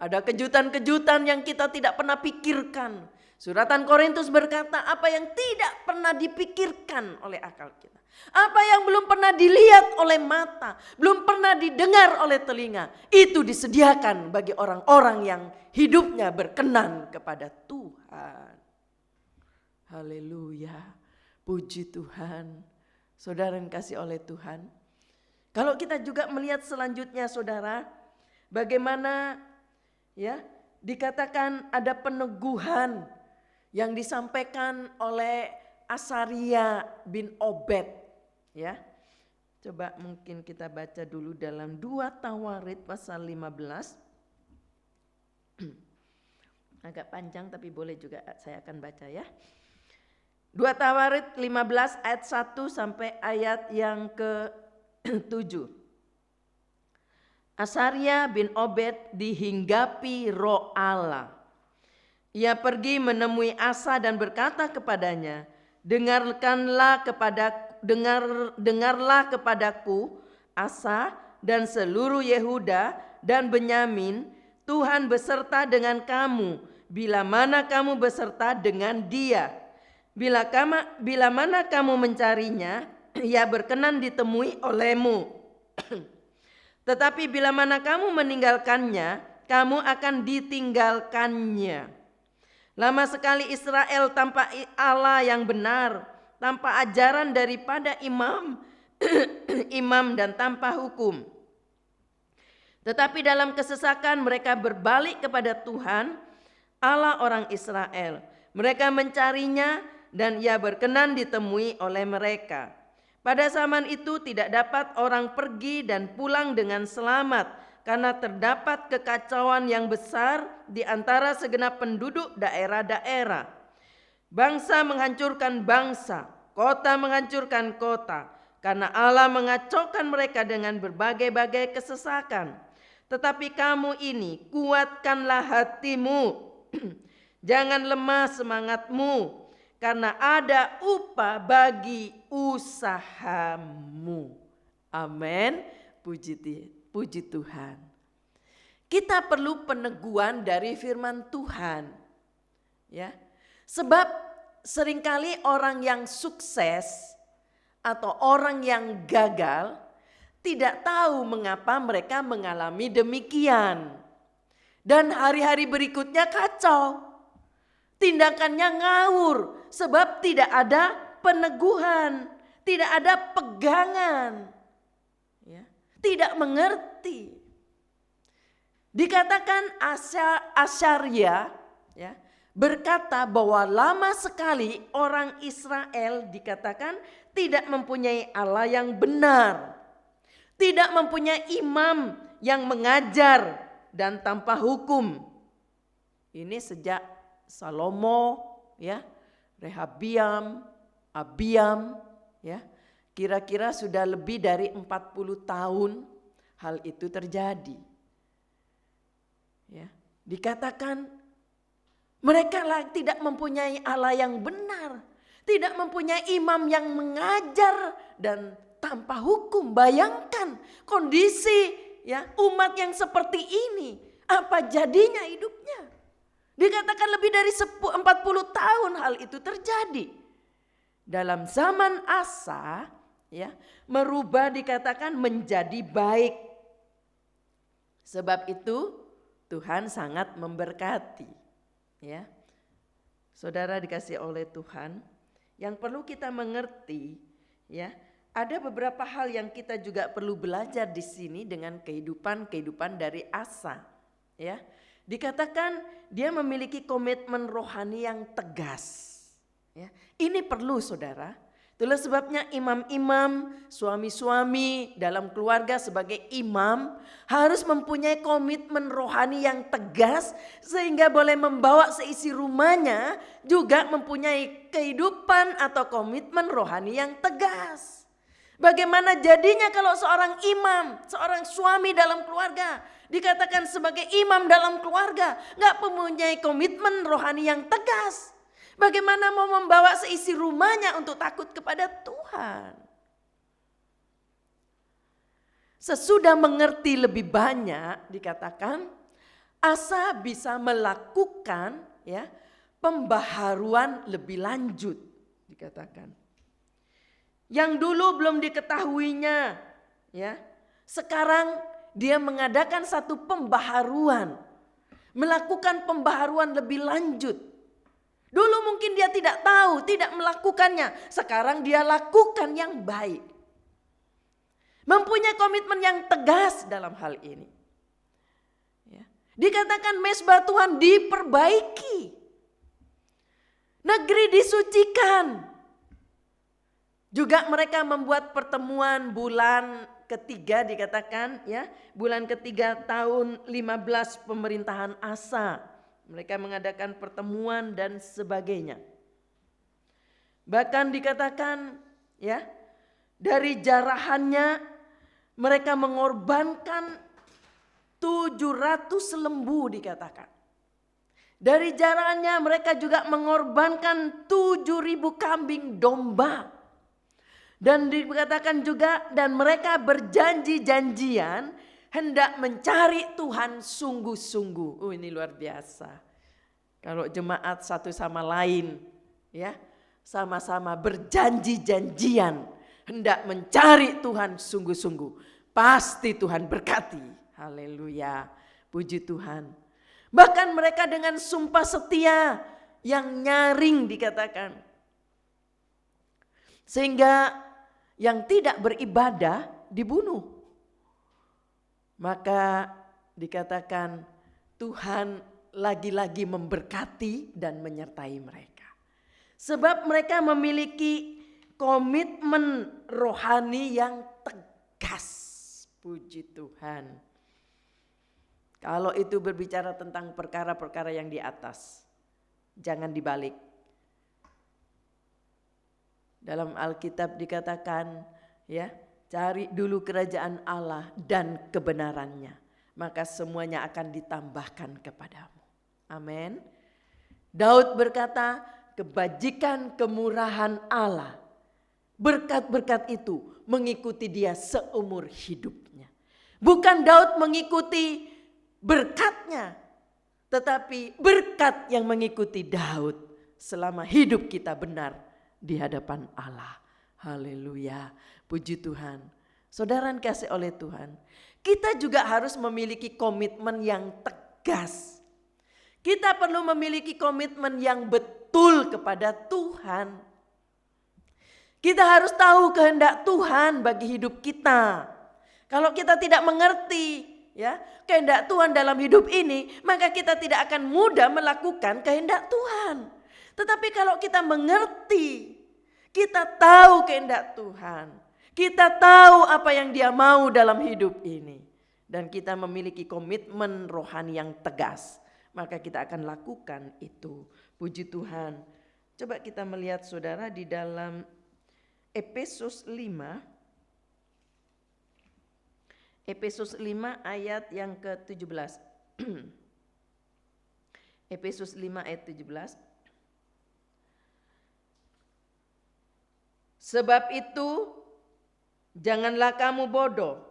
Ada kejutan-kejutan yang kita tidak pernah pikirkan. Suratan Korintus berkata apa yang tidak pernah dipikirkan oleh akal kita. Apa yang belum pernah dilihat oleh mata, belum pernah didengar oleh telinga. Itu disediakan bagi orang-orang yang hidupnya berkenan kepada Tuhan. Haleluya, puji Tuhan. Saudara yang kasih oleh Tuhan. Kalau kita juga melihat selanjutnya saudara, bagaimana ya dikatakan ada peneguhan yang disampaikan oleh Asaria bin Obed. Ya, coba mungkin kita baca dulu dalam 2 Tawarid pasal 15. Agak panjang tapi boleh juga saya akan baca ya. 2 Tawarid 15 ayat 1 sampai ayat yang ke-7. Asaria bin Obed dihinggapi Roh Allah. Ia pergi menemui Asa dan berkata kepadanya, dengarlah kepadaku Asa dan seluruh Yehuda dan Benyamin, Tuhan beserta dengan kamu bila mana kamu beserta dengan dia. Bila mana kamu mencarinya, ia berkenan ditemui olehmu. Tetapi bila mana kamu meninggalkannya, kamu akan ditinggalkannya. Lama sekali Israel tanpa Allah yang benar, tanpa ajaran daripada imam dan tanpa hukum. Tetapi dalam kesesakan mereka berbalik kepada Tuhan, Allah orang Israel. Mereka mencarinya dan ia berkenan ditemui oleh mereka. Pada zaman itu tidak dapat orang pergi dan pulang dengan selamat karena terdapat kekacauan yang besar di antara segenap penduduk daerah-daerah. Bangsa menghancurkan bangsa, kota menghancurkan kota, karena Allah mengacaukan mereka dengan berbagai-bagai kesesakan. Tetapi kamu ini, kuatkanlah hatimu, jangan lemah semangatmu, karena ada upah bagi usahamu. Amin. Puji Tuhan. Kita perlu peneguhan dari firman Tuhan. Ya. Sebab seringkali orang yang sukses atau orang yang gagal tidak tahu mengapa mereka mengalami demikian. Dan hari-hari berikutnya kacau. Tindakannya ngawur sebab tidak ada peneguhan, tidak ada pegangan, ya, tidak mengerti. Dikatakan Asaria ya, berkata bahwa lama sekali orang Israel dikatakan tidak mempunyai Allah yang benar, tidak mempunyai imam yang mengajar dan tanpa hukum. Ini sejak Salomo, ya, Rehabiam, Abiam, ya, kira-kira sudah lebih dari 40 tahun hal itu terjadi. Ya, dikatakan mereka tidak mempunyai Allah yang benar, tidak mempunyai imam yang mengajar dan tanpa hukum. Bayangkan kondisi ya umat yang seperti ini, apa jadinya hidupnya? Dikatakan lebih dari 40 tahun hal itu terjadi. Dalam zaman Asa, ya, merubah dikatakan menjadi baik. Sebab itu Tuhan sangat memberkati. Ya. Saudara dikasih oleh Tuhan, yang perlu kita mengerti, ya, ada beberapa hal yang kita juga perlu belajar di sini dengan kehidupan dari Asa, ya. Dikatakan dia memiliki komitmen rohani yang tegas. Ya. Ini perlu saudara. Itulah sebabnya imam-imam, suami-suami dalam keluarga sebagai imam harus mempunyai komitmen rohani yang tegas sehingga boleh membawa seisi rumahnya juga mempunyai kehidupan atau komitmen rohani yang tegas. Bagaimana jadinya kalau seorang imam, seorang suami dalam keluarga dikatakan sebagai imam dalam keluarga gak mempunyai komitmen rohani yang tegas? Bagaimana mau membawa seisi rumahnya untuk takut kepada Tuhan? Sesudah mengerti lebih banyak dikatakan Asa bisa melakukan, ya, pembaharuan lebih lanjut dikatakan. Yang dulu belum diketahuinya, ya. Sekarang dia mengadakan satu pembaharuan, melakukan pembaharuan lebih lanjut. Dulu mungkin dia tidak tahu, tidak melakukannya. Sekarang dia lakukan yang baik. Mempunyai komitmen yang tegas dalam hal ini. Ya. Dikatakan mezbah Tuhan diperbaiki. Negeri disucikan. Juga mereka membuat pertemuan bulan ketiga dikatakan, ya, bulan ketiga tahun 15 pemerintahan Asa. Mereka mengadakan pertemuan dan sebagainya. Bahkan dikatakan, ya, dari jarahannya mereka mengorbankan 700 lembu dikatakan. Dari jarahannya mereka juga mengorbankan 7.000 kambing domba. Dan dikatakan juga dan mereka berjanji-janjian hendak mencari Tuhan sungguh-sungguh. Ini luar biasa. Kalau jemaat satu sama lain, ya, sama-sama berjanji-janjian hendak mencari Tuhan sungguh-sungguh, pasti Tuhan berkati. Haleluya, puji Tuhan. Bahkan mereka dengan sumpah setia yang nyaring dikatakan. Sehingga yang tidak beribadah dibunuh. Maka dikatakan Tuhan lagi-lagi memberkati dan menyertai mereka. Sebab mereka memiliki komitmen rohani yang tegas. Puji Tuhan. Kalau itu berbicara tentang perkara-perkara yang di atas, jangan dibalik. Dalam Alkitab dikatakan, ya, cari dulu kerajaan Allah dan kebenarannya, maka semuanya akan ditambahkan kepadamu. Amin. Daud berkata, kebajikan kemurahan Allah, berkat-berkat itu mengikuti dia seumur hidupnya. Bukan Daud mengikuti berkatnya, tetapi berkat yang mengikuti Daud selama hidup kita benar di hadapan Allah. Haleluya, puji Tuhan. Saudara kasih oleh Tuhan, kita juga harus memiliki komitmen yang tegas. Kita perlu memiliki komitmen yang betul kepada Tuhan. Kita harus tahu kehendak Tuhan bagi hidup kita. Kalau kita tidak mengerti, ya, kehendak Tuhan dalam hidup ini, maka kita tidak akan mudah melakukan kehendak Tuhan. Tetapi kalau kita mengerti, kita tahu kehendak Tuhan, kita tahu apa yang Dia mau dalam hidup ini, dan kita memiliki komitmen rohani yang tegas, maka kita akan lakukan itu. Puji Tuhan. Coba kita melihat saudara di dalam Efesus 5. Efesus 5 ayat yang ke-17. Efesus 5 ayat 17. Sebab itu janganlah kamu bodoh,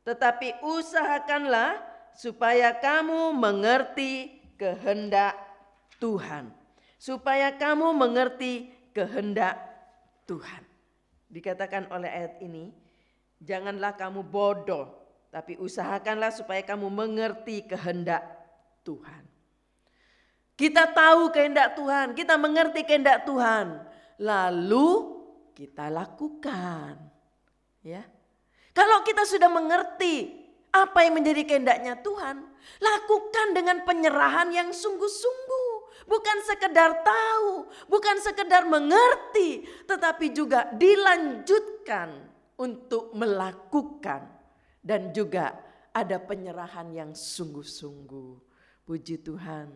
tetapi usahakanlah supaya kamu mengerti kehendak Tuhan. Supaya kamu mengerti kehendak Tuhan. Dikatakan oleh ayat ini, janganlah kamu bodoh, tapi usahakanlah supaya kamu mengerti kehendak Tuhan. Kita tahu kehendak Tuhan, kita mengerti kehendak Tuhan, lalu kita lakukan. Ya, kalau kita sudah mengerti apa yang menjadi kehendaknya Tuhan, lakukan dengan penyerahan yang sungguh-sungguh. Bukan sekedar tahu, bukan sekedar mengerti, tetapi juga dilanjutkan untuk melakukan. Dan juga ada penyerahan yang sungguh-sungguh. Puji Tuhan.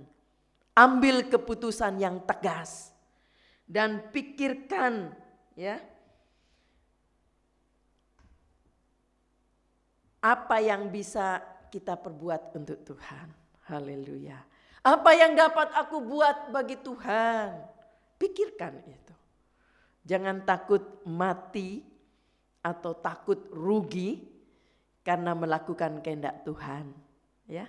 Ambil keputusan yang tegas. Dan pikirkan, ya, apa yang bisa kita perbuat untuk Tuhan. Haleluya. Apa yang dapat aku buat bagi Tuhan? Pikirkan itu. Jangan takut mati atau takut rugi karena melakukan kehendak Tuhan. Ya,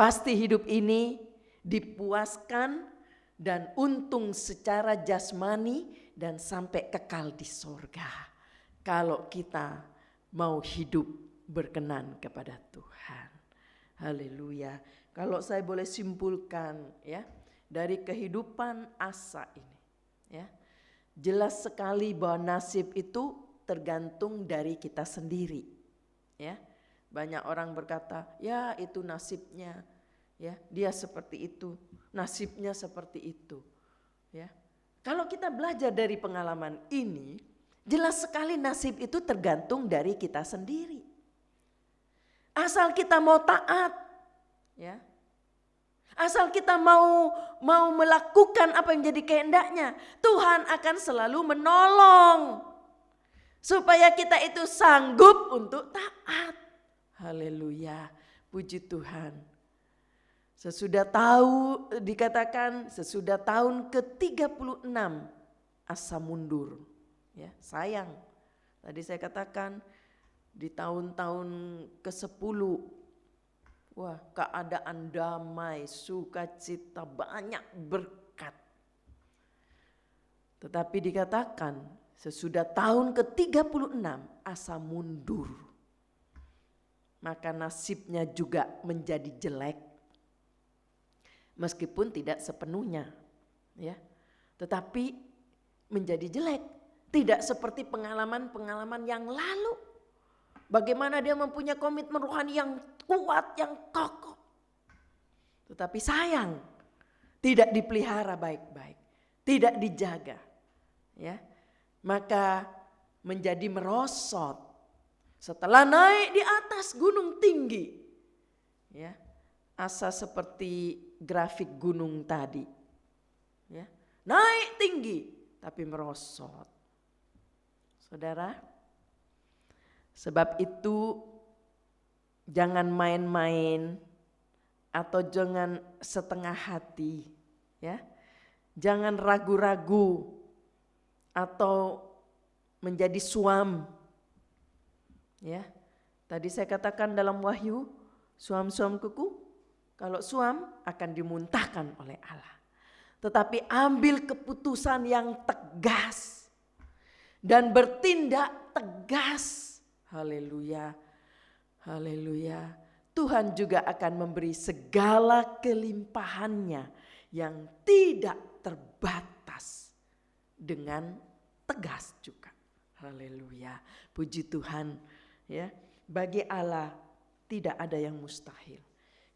pasti hidup ini dipuaskan dan untung secara jasmani dan sampai kekal di sorga. Kalau kita mau hidup berkenan kepada Tuhan. Haleluya. Kalau saya boleh simpulkan, ya, dari kehidupan Asa ini, ya, jelas sekali bahwa nasib itu tergantung dari kita sendiri. Ya, banyak orang berkata, ya itu nasibnya, ya dia seperti itu, nasibnya seperti itu. Ya, kalau kita belajar dari pengalaman ini, jelas sekali nasib itu tergantung dari kita sendiri. Asal kita mau taat. Ya, asal kita mau melakukan apa yang jadi kehendaknya, Tuhan akan selalu menolong supaya kita itu sanggup untuk taat. Haleluya, puji Tuhan. Sesudah tahu, dikatakan sesudah tahun ke-36 Asa mundur. Ya, sayang. Tadi saya katakan di tahun-tahun ke-10, wah, keadaan damai, sukacita, banyak berkat. Tetapi dikatakan sesudah tahun ke-36 Asa mundur. Maka nasibnya juga menjadi jelek. Meskipun tidak sepenuhnya, ya. Tetapi menjadi jelek, tidak seperti pengalaman-pengalaman yang lalu. Bagaimana dia mempunyai komitmen rohani yang kuat, yang kokoh. Tetapi sayang, tidak dipelihara baik-baik, tidak dijaga. Ya, maka menjadi merosot. Setelah naik di atas gunung tinggi, ya, Asa seperti grafik gunung tadi. Ya, naik tinggi tapi merosot. Saudara, sebab itu jangan main-main atau jangan setengah hati, ya. Jangan ragu-ragu atau menjadi suam. Ya. Tadi saya katakan dalam Wahyu, suam-suam kuku, kalau suam akan dimuntahkan oleh Allah. Tetapi ambil keputusan yang tegas dan bertindak tegas. Haleluya, haleluya. Tuhan juga akan memberi segala kelimpahannya yang tidak terbatas dengan tegas juga. Haleluya, puji Tuhan. Ya, bagi Allah tidak ada yang mustahil.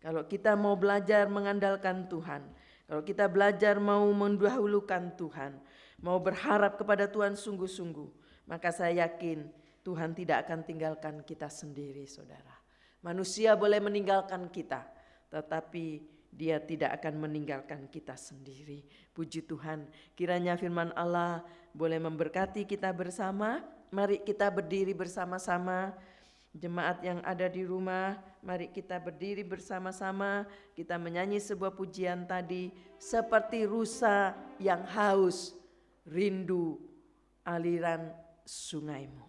Kalau kita mau belajar mengandalkan Tuhan, kalau kita belajar mau mendahulukan Tuhan, mau berharap kepada Tuhan sungguh-sungguh, maka saya yakin Tuhan tidak akan tinggalkan kita sendiri, saudara. Manusia boleh meninggalkan kita, tetapi Dia tidak akan meninggalkan kita sendiri. Puji Tuhan, kiranya firman Allah boleh memberkati kita bersama. Mari kita berdiri bersama-sama. Jemaat yang ada di rumah, mari kita berdiri bersama-sama. Kita menyanyi sebuah pujian tadi, seperti rusa yang haus, rindu aliran sungaimu.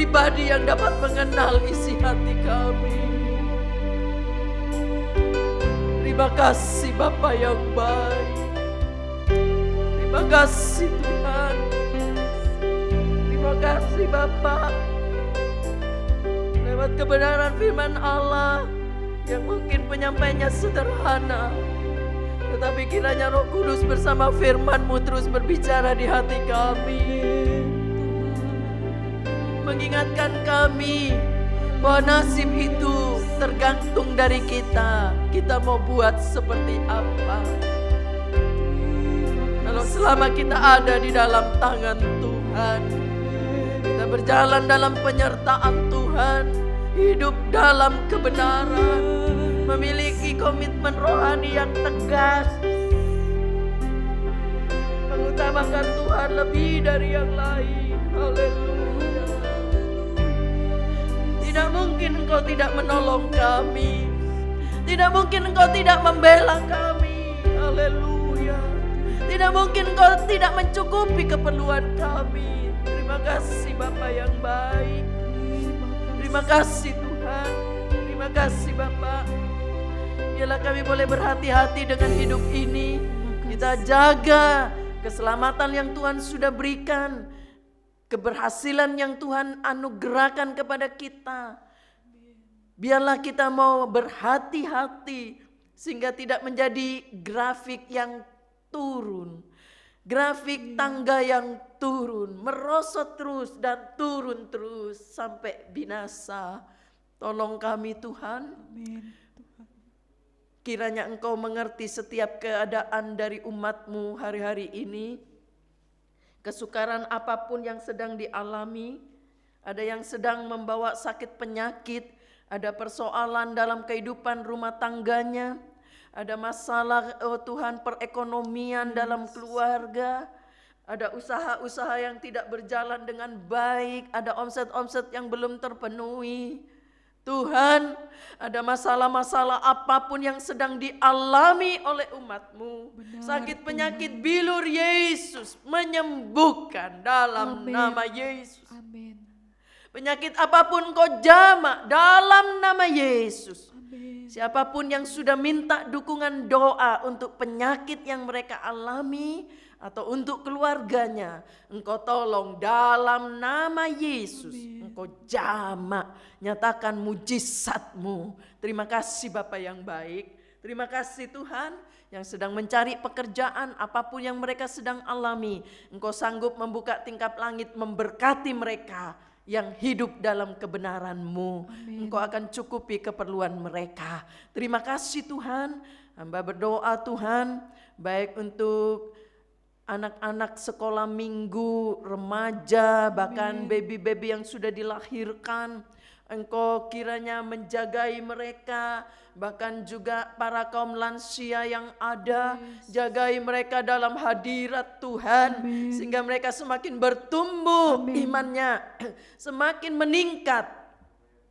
pribadi yang dapat mengenal isi hati kami. Terima kasih Bapa yang baik. Terima kasih Tuhan. Terima kasih Bapa. Lewat kebenaran firman Allah yang mungkin penyampaiannya sederhana, tetapi kiranya Roh Kudus bersama firman-Mu terus berbicara di hati kami. Mengingatkan kami bahwa nasib itu tergantung dari kita. Kita mau buat seperti apa. Kalau selama kita ada di dalam tangan Tuhan, kita berjalan dalam penyertaan Tuhan, hidup dalam kebenaran, memiliki komitmen rohani yang tegas, mengutamakan Tuhan lebih dari yang lain. Haleluya. Tidak mungkin Engkau tidak menolong kami. Tidak mungkin Engkau tidak membela kami. Haleluya. Tidak mungkin Engkau tidak mencukupi keperluan kami. Terima kasih Bapa yang baik. Terima kasih Tuhan. Terima kasih Bapa. Biarlah kami boleh berhati-hati dengan hidup ini. Kita jaga keselamatan yang Tuhan sudah berikan, keberhasilan yang Tuhan anugerahkan kepada kita. Biarlah kita mau berhati-hati sehingga tidak menjadi grafik yang turun, grafik tangga yang turun, merosot terus dan turun terus sampai binasa. Tolong kami Tuhan. Amin. Kiranya Engkau mengerti setiap keadaan dari umat-Mu hari-hari ini. Kesukaran apapun yang sedang dialami, ada yang sedang membawa sakit penyakit, ada persoalan dalam kehidupan rumah tangganya, ada masalah Tuhan perekonomian dalam keluarga, ada usaha-usaha yang tidak berjalan dengan baik, ada omset-omset yang belum terpenuhi. Tuhan, ada masalah-masalah apapun yang sedang dialami oleh umat-Mu. Sakit penyakit bilur Yesus menyembuhkan dalam nama Yesus. Amin. Penyakit apapun Kau jama dalam nama Yesus. Amin. Siapapun yang sudah minta dukungan doa untuk penyakit yang mereka alami atau untuk keluarganya, Engkau tolong dalam nama Yesus. Engkau jama, nyatakan mujizat-Mu. Terima kasih Bapa yang baik. Terima kasih Tuhan yang sedang mencari pekerjaan, apapun yang mereka sedang alami. Engkau sanggup membuka tingkap langit, memberkati mereka yang hidup dalam kebenaran-Mu. Engkau akan cukupi keperluan mereka. Terima kasih Tuhan. Hamba berdoa Tuhan, baik untuk anak-anak sekolah minggu, remaja, bahkan baby-baby yang sudah dilahirkan. Engkau kiranya menjagai mereka, bahkan juga para kaum lansia yang ada. Jagai mereka dalam hadirat Tuhan, sehingga mereka semakin bertumbuh imannya, semakin meningkat,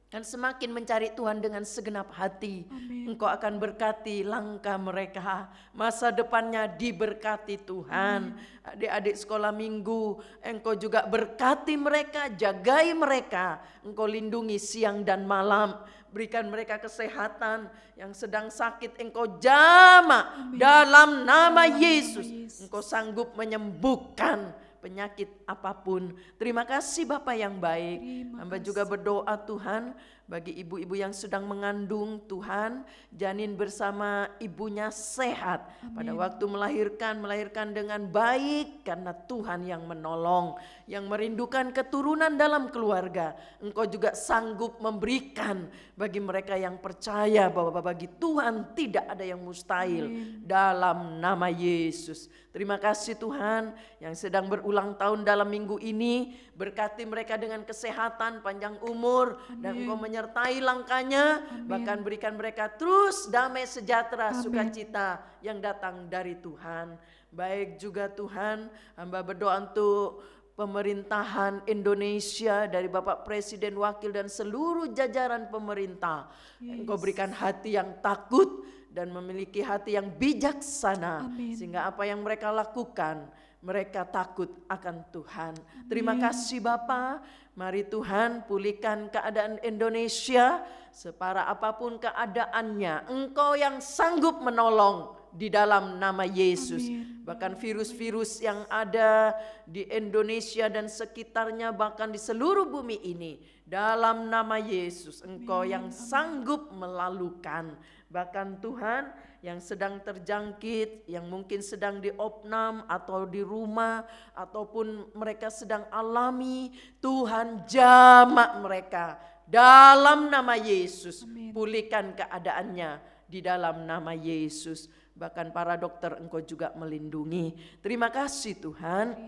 dan semakin mencari Tuhan dengan segenap hati. Engkau akan berkati langkah mereka, masa depannya diberkati Tuhan. Adik-adik sekolah minggu, Engkau juga berkati mereka, jagai mereka. Engkau lindungi siang dan malam, berikan mereka kesehatan. Yang sedang sakit Engkau jama dalam nama Yesus. Engkau sanggup menyembuhkan penyakit apapun. Terima kasih Bapa yang baik. Hamba juga berdoa Tuhan bagi ibu-ibu yang sedang mengandung, Tuhan, janin bersama ibunya sehat. Pada waktu melahirkan dengan baik karena Tuhan yang menolong, yang merindukan keturunan dalam keluarga. Engkau juga sanggup memberikan bagi mereka yang percaya bahwa bagi Tuhan tidak ada yang mustahil. Dalam nama Yesus. Terima kasih Tuhan yang sedang berulang tahun dalam minggu ini. Berkati mereka dengan kesehatan, panjang umur, dan Engkau menyertai langkahnya. Bahkan berikan mereka terus damai sejahtera, sukacita yang datang dari Tuhan. Baik juga Tuhan, hamba berdoa untuk pemerintahan Indonesia, dari Bapak Presiden, Wakil, dan seluruh jajaran pemerintah. Engkau berikan hati yang takut dan memiliki hati yang bijaksana. Amin. Sehingga apa yang mereka lakukan, mereka takut akan Tuhan. Terima kasih Bapa. Mari Tuhan pulihkan keadaan Indonesia. Separah apapun keadaannya, Engkau yang sanggup menolong di dalam nama Yesus. Bahkan virus-virus yang ada di Indonesia dan sekitarnya, bahkan di seluruh bumi ini, dalam nama Yesus Engkau yang sanggup melalukan. Bahkan Tuhan yang sedang terjangkit, yang mungkin sedang diopnam atau di rumah, ataupun mereka sedang alami, Tuhan jamak mereka dalam nama Yesus. Pulihkan keadaannya di dalam nama Yesus. Bahkan para dokter Engkau juga melindungi. Terima kasih Tuhan.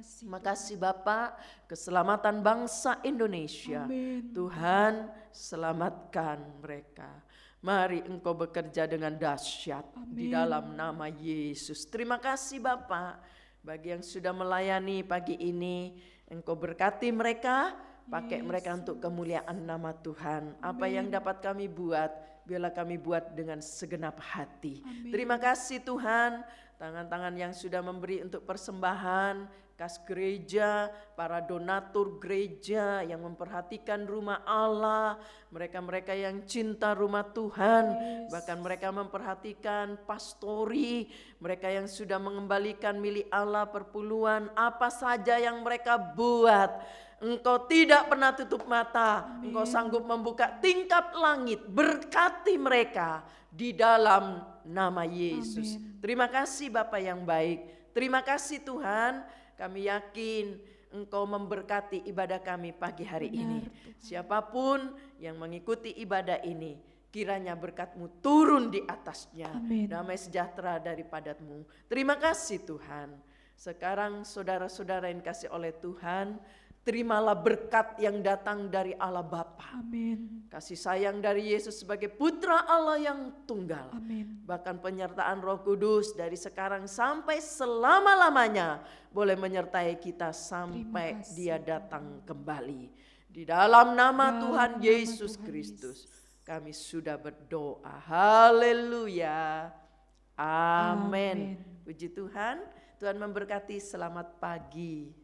Terima kasih Bapak, keselamatan bangsa Indonesia. Tuhan selamatkan mereka. Mari Engkau bekerja dengan dahsyat di dalam nama Yesus. Terima kasih Bapak, bagi yang sudah melayani pagi ini, Engkau berkati mereka, pakai mereka untuk kemuliaan nama Tuhan. Apa yang dapat kami buat, biarlah kami buat dengan segenap hati. Terima kasih Tuhan, tangan-tangan yang sudah memberi untuk persembahan, kas gereja, para donatur gereja yang memperhatikan rumah Allah, mereka-mereka yang cinta rumah Tuhan, bahkan mereka memperhatikan pastori, mereka yang sudah mengembalikan milik Allah perpuluhan, apa saja yang mereka buat. Engkau tidak pernah tutup mata. Engkau sanggup membuka tingkap langit. Berkati mereka di dalam nama Yesus. Terima kasih Bapa yang baik. Terima kasih Tuhan. Kami yakin Engkau memberkati ibadah kami pagi hari ini. Siapapun yang mengikuti ibadah ini, kiranya berkat-Mu turun di atasnya. Damai sejahtera daripada-Mu. Terima kasih Tuhan. Sekarang saudara-saudara yang kasih oleh Tuhan, terimalah berkat yang datang dari Allah Bapa. Kasih sayang dari Yesus sebagai putra Allah yang tunggal. Bahkan penyertaan Roh Kudus dari sekarang sampai selama-lamanya boleh menyertai kita sampai Dia datang kembali. Di dalam nama Tuhan Yesus Kristus kami sudah berdoa. Haleluya. Amin. Puji Tuhan. Tuhan memberkati. Selamat pagi.